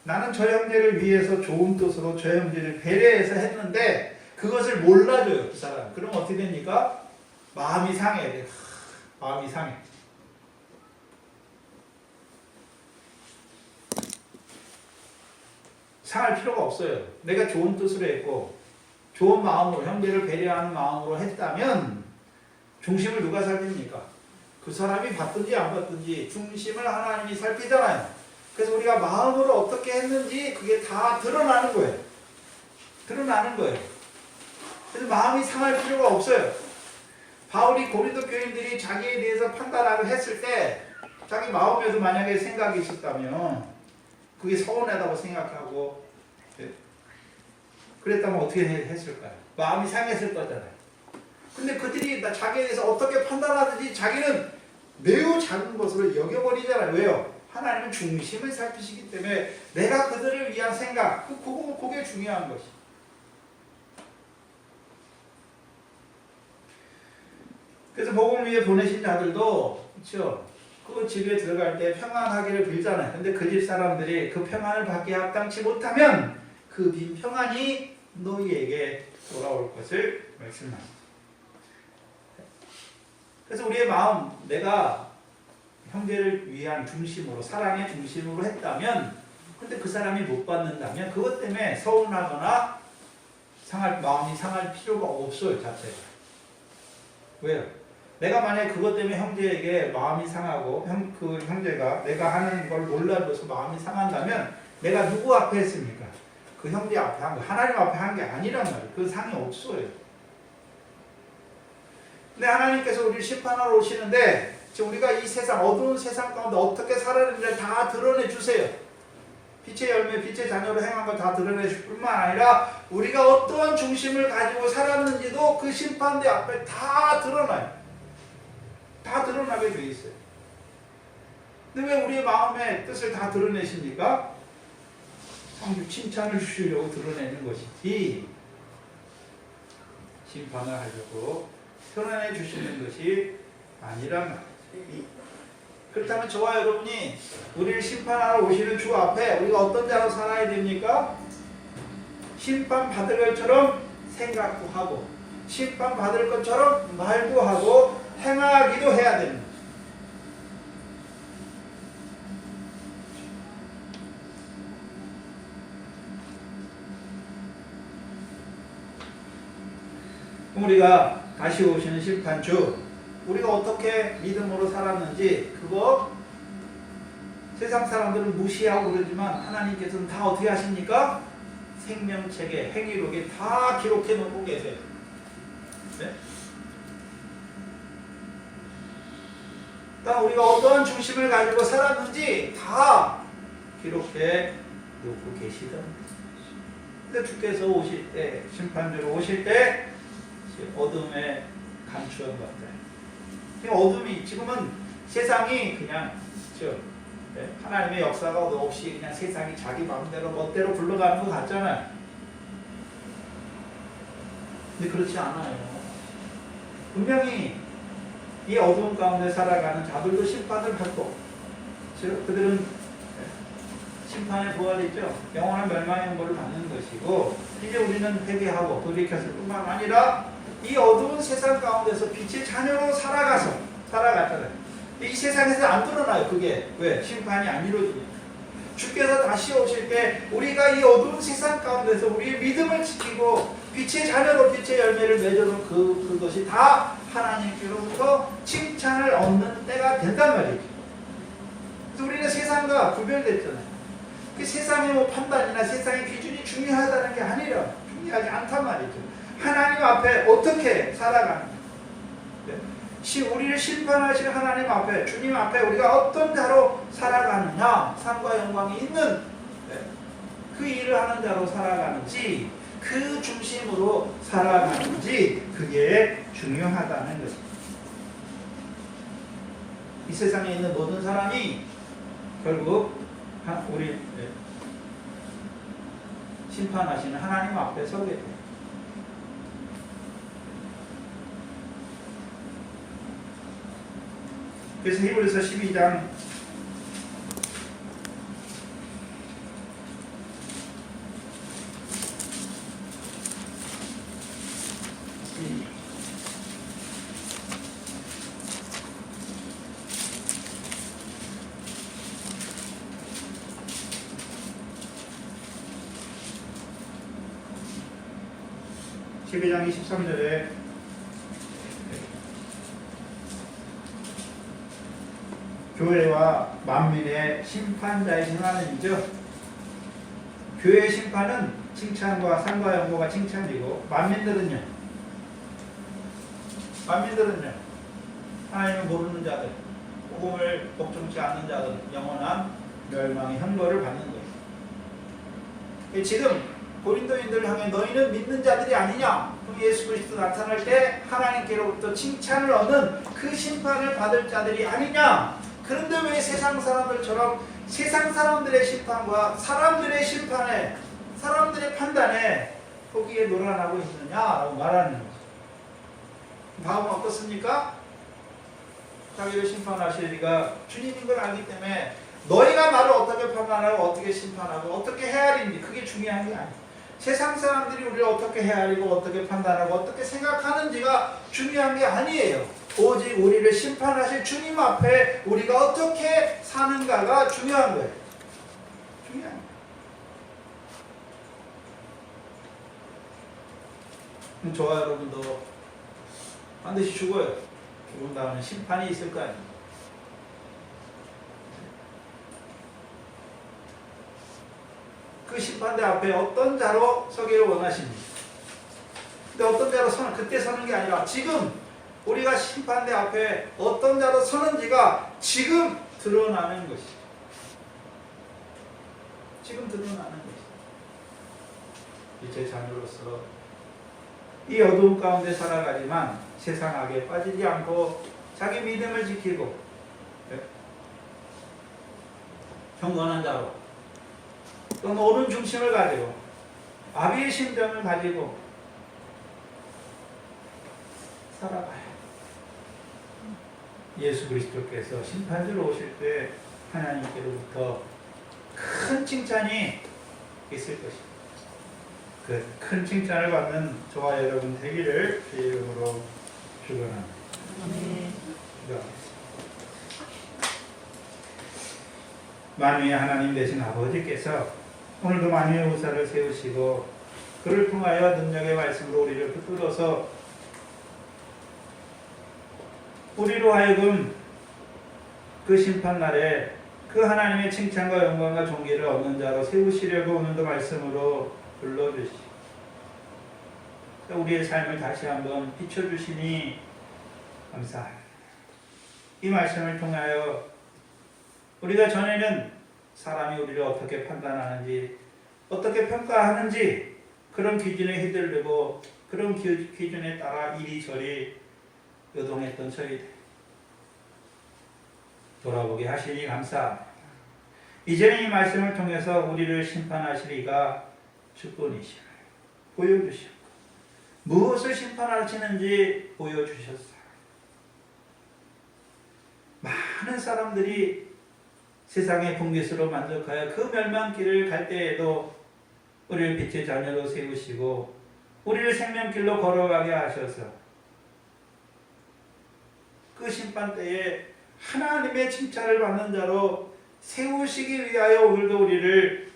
나는 저 형제를 위해서 좋은 뜻으로 저 형제를 배려해서 했는데 그것을 몰라줘요, 그 사람. 그럼 어떻게 됩니까? 마음이 상해야 돼요. 마음이 상해. 상할 필요가 없어요. 내가 좋은 뜻으로 했고 좋은 마음으로 형제를 배려하는 마음으로 했다면 중심을 누가 살핍니까? 그 사람이 받든지 안 받든지 중심을 하나님이 살피잖아요. 그래서 우리가 마음으로 어떻게 했는지 그게 다 드러나는 거예요. 드러나는 거예요. 그래서 마음이 상할 필요가 없어요. 바울이 고린도 교인들이 자기에 대해서 판단을 했을 때 자기 마음에도 만약에 생각이 있었다면 그게 서운하다고 생각하고 그랬다면 어떻게 했을까요? 마음이 상했을 거잖아요. 근데 그들이 자기에 대해서 어떻게 판단하든지 자기는 매우 작은 것으로 여겨버리잖아요. 왜요? 하나님은 중심을 살피시기 때문에 내가 그들을 위한 생각, 그게 중요한 것이. 그래서 복음을 위해 보내신 자들도 그렇죠. 그 집에 들어갈 때 평안하기를 빌잖아요. 근데 그 집 사람들이 그 평안을 받기에 합당치 못하면 그 빈 평안이 너희에게 돌아올 것을 말씀합니다. 그래서 우리의 마음, 내가 형제를 위한 중심으로, 사랑의 중심으로 했다면, 근데 그 사람이 못 받는다면 그것 때문에 서운하거나 마음이 상할 필요가 없어요, 자체가. 왜요? 내가 만약에 그것 때문에 형제에게 마음이 상하고 그 형제가 내가 하는 걸 몰라줘서 마음이 상한다면 내가 누구 앞에 했습니까? 그 형제 앞에 한 거, 하나님 앞에 한 게 아니란 말이에요. 그 상이 없어요. 근데 하나님께서 우리를 심판하러 오시는데 우리가 이 세상, 어두운 세상 가운데 어떻게 살아내는지를 다 드러내 주세요. 빛의 열매, 빛의 자녀로 행한 걸 다 드러내실 뿐만 아니라 우리가 어떠한 중심을 가지고 살았는지도 그 심판대 앞에 다 드러나요. 다 드러나게 돼 있어요. 근데 왜 우리의 마음의 뜻을 다 드러내십니까? 성주 칭찬을 주시려고 드러내는 것이지 심판을 하려고 드러내 주시는 것이 아니란 말이죠. 그렇다면 저와 여러분이 우리를 심판하러 오시는 주 앞에 우리가 어떤 자로 살아야 됩니까? 심판받을 것처럼 생각도 하고 심판받을 것처럼 말도 하고 행하기도 해야 됩니다. 우리가 다시 오시는 심판주, 우리가 어떻게 믿음으로 살았는지 그거 세상 사람들은 무시하고 그러지만 하나님께서는 다 어떻게 하십니까? 생명책에, 행위록에 다 기록해 놓고 계세요. 네? 그러니까 우리가 어떠한 중심을 가지고 살았는지 다 기록해 놓고 계시던. 근데 주께서 오실 때, 심판주로 오실 때 어둠에 감추어 같아요. 어둠이 지금은 세상이 그냥 하나님의 역사가 없이 그냥 세상이 자기 마음대로 멋대로 굴러가는 것 같잖아요. 근데 그렇지 않아요. 분명히 이 어두운 가운데 살아가는 자들도 심판을 받고 그들은 심판의 부활이죠. 영원한 멸망의 형벌을 받는 것이고 이제 우리는 회개하고 돌이켰을 뿐만 아니라 이 어두운 세상 가운데서 빛의 자녀로 살아갔잖아요. 이 세상에서 안 드러나요. 그게 왜? 심판이 안 이루어지니까. 주께서 다시 오실 때 우리가 이 어두운 세상 가운데서 우리의 믿음을 지키고 빛의 자녀로 빛의 열매를 맺어놓은 그것이 다 하나님께로부터 칭찬을 얻는 때가 된단 말이죠. 그래서 우리는 세상과 구별됐잖아요. 그 세상의 판단이나 세상의 기준이 중요하다는 게 아니라 중요하지 않단 말이죠. 하나님 앞에 어떻게 살아가는가. 우리를 심판하실 하나님 앞에, 주님 앞에 우리가 어떤 자로 살아가느냐, 상과 영광이 있는 그 일을 하는 자로 살아가는지, 그 중심으로 살아가는지, 그게 중요하다는 것입니다. 이 세상에 있는 모든 사람이 결국 우리 심판하시는 하나님 앞에 서게 돼요. 그래서 히브리서 12장 12절 12장 23절에 교회와 만민의 심판자이신 하나님이죠. 교회의 심판은 칭찬과 상과 영광과 칭찬이고 만민들은요 하나님을 모르는 자들, 복음을 복종치 않는 자들 영원한 멸망의 형벌을 받는 거예요. 지금 고린도인들을 향해 너희는 믿는 자들이 아니냐? 그럼 예수 그리스도 나타날 때 하나님께로부터 칭찬을 얻는 그 심판을 받을 자들이 아니냐? 그런데 왜 세상 사람들처럼 세상 사람들의 심판과 사람들의 심판에, 사람들의 판단에 거기에 놀아나고 있느냐라고 말하는 거죠. 다음은 어떻습니까? 자기를 심판하실 리가 주님인 걸 알기 때문에 너희가 나를 어떻게 판단하고 어떻게 심판하고 어떻게 헤아리는지 그게 중요한 게 아니에요. 세상 사람들이 우리를 어떻게 헤아리고 어떻게 판단하고 어떻게 생각하는지가 중요한 게 아니에요. 오직 우리를 심판하실 주님 앞에 우리가 어떻게 사는가가 중요한 거예요. 중요한 거예요. 저와 여러분도 반드시 죽어요. 죽은 다음에 심판이 있을 거 아니에요. 그 심판대 앞에 어떤 자로 서기를 원하십니까? 근데 어떤 자로 서는, 그때 서는 게 아니라 지금 우리가 심판대 앞에 어떤 자로 서는지가 지금 드러나는 것이죠. 지금 드러나는 것이죠. 제 자녀로서 이 어두운 가운데 살아가지만 세상 악에 빠지지 않고 자기 믿음을 지키고 경건한 자로 또는 옳은 중심을 가지고 아비의 심정을 가지고 살아가요. 예수 그리스도께서 심판주로 오실 때 하나님께로부터 큰 칭찬이 있을 것입니다. 그 큰 칭찬을 받는 저와 여러분 되기를 주 이름으로 축원합니다. 만유의 하나님 되신 아버지께서 오늘도 만유의 후사를 세우시고 그를 통하여 능력의 말씀으로 우리를 붙들어서 우리로 하여금 그 심판날에 그 하나님의 칭찬과 영광과 존귀를 얻는 자로 세우시려고 오늘도 말씀으로 불러주시고 우리의 삶을 다시 한번 비춰주시니 감사합니다. 이 말씀을 통하여 우리가 전에는 사람이 우리를 어떻게 판단하는지 어떻게 평가하는지 그런 기준에 휘둘리고 그런 기준에 따라 이리저리 요동했던 저희들 돌아보게 하시니 감사합니다. 이제는 이 말씀을 통해서 우리를 심판하시리가 주권이시오. 보여주시오. 무엇을 심판하시는지 보여주셨어요. 많은 사람들이 세상의 분깃으로 만족하여 그 멸망길을 갈 때에도 우리를 빛의 자녀로 세우시고 우리를 생명길로 걸어가게 하셔서 그 심판 때에 하나님의 칭찬을 받는 자로 세우시기 위하여 오늘도 우리를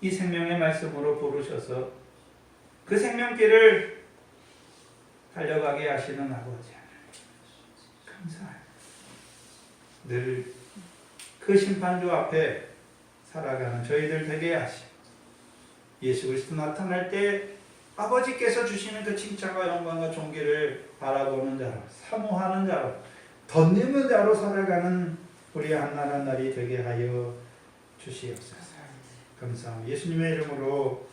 이 생명의 말씀으로 부르셔서 그 생명길을 달려가게 하시는 아버지 감사합니다. 늘 그 심판주 앞에 살아가는 저희들 되게 하시고 예수 그리스도 나타날 때 아버지께서 주시는 그 칭찬과 영광과 존귀를 바라보는 자로 사모하는 자로 덧입는 자로 살아가는 우리 한날 한날이 되게 하여 주시옵소서. 감사합니다. 예수님의 이름으로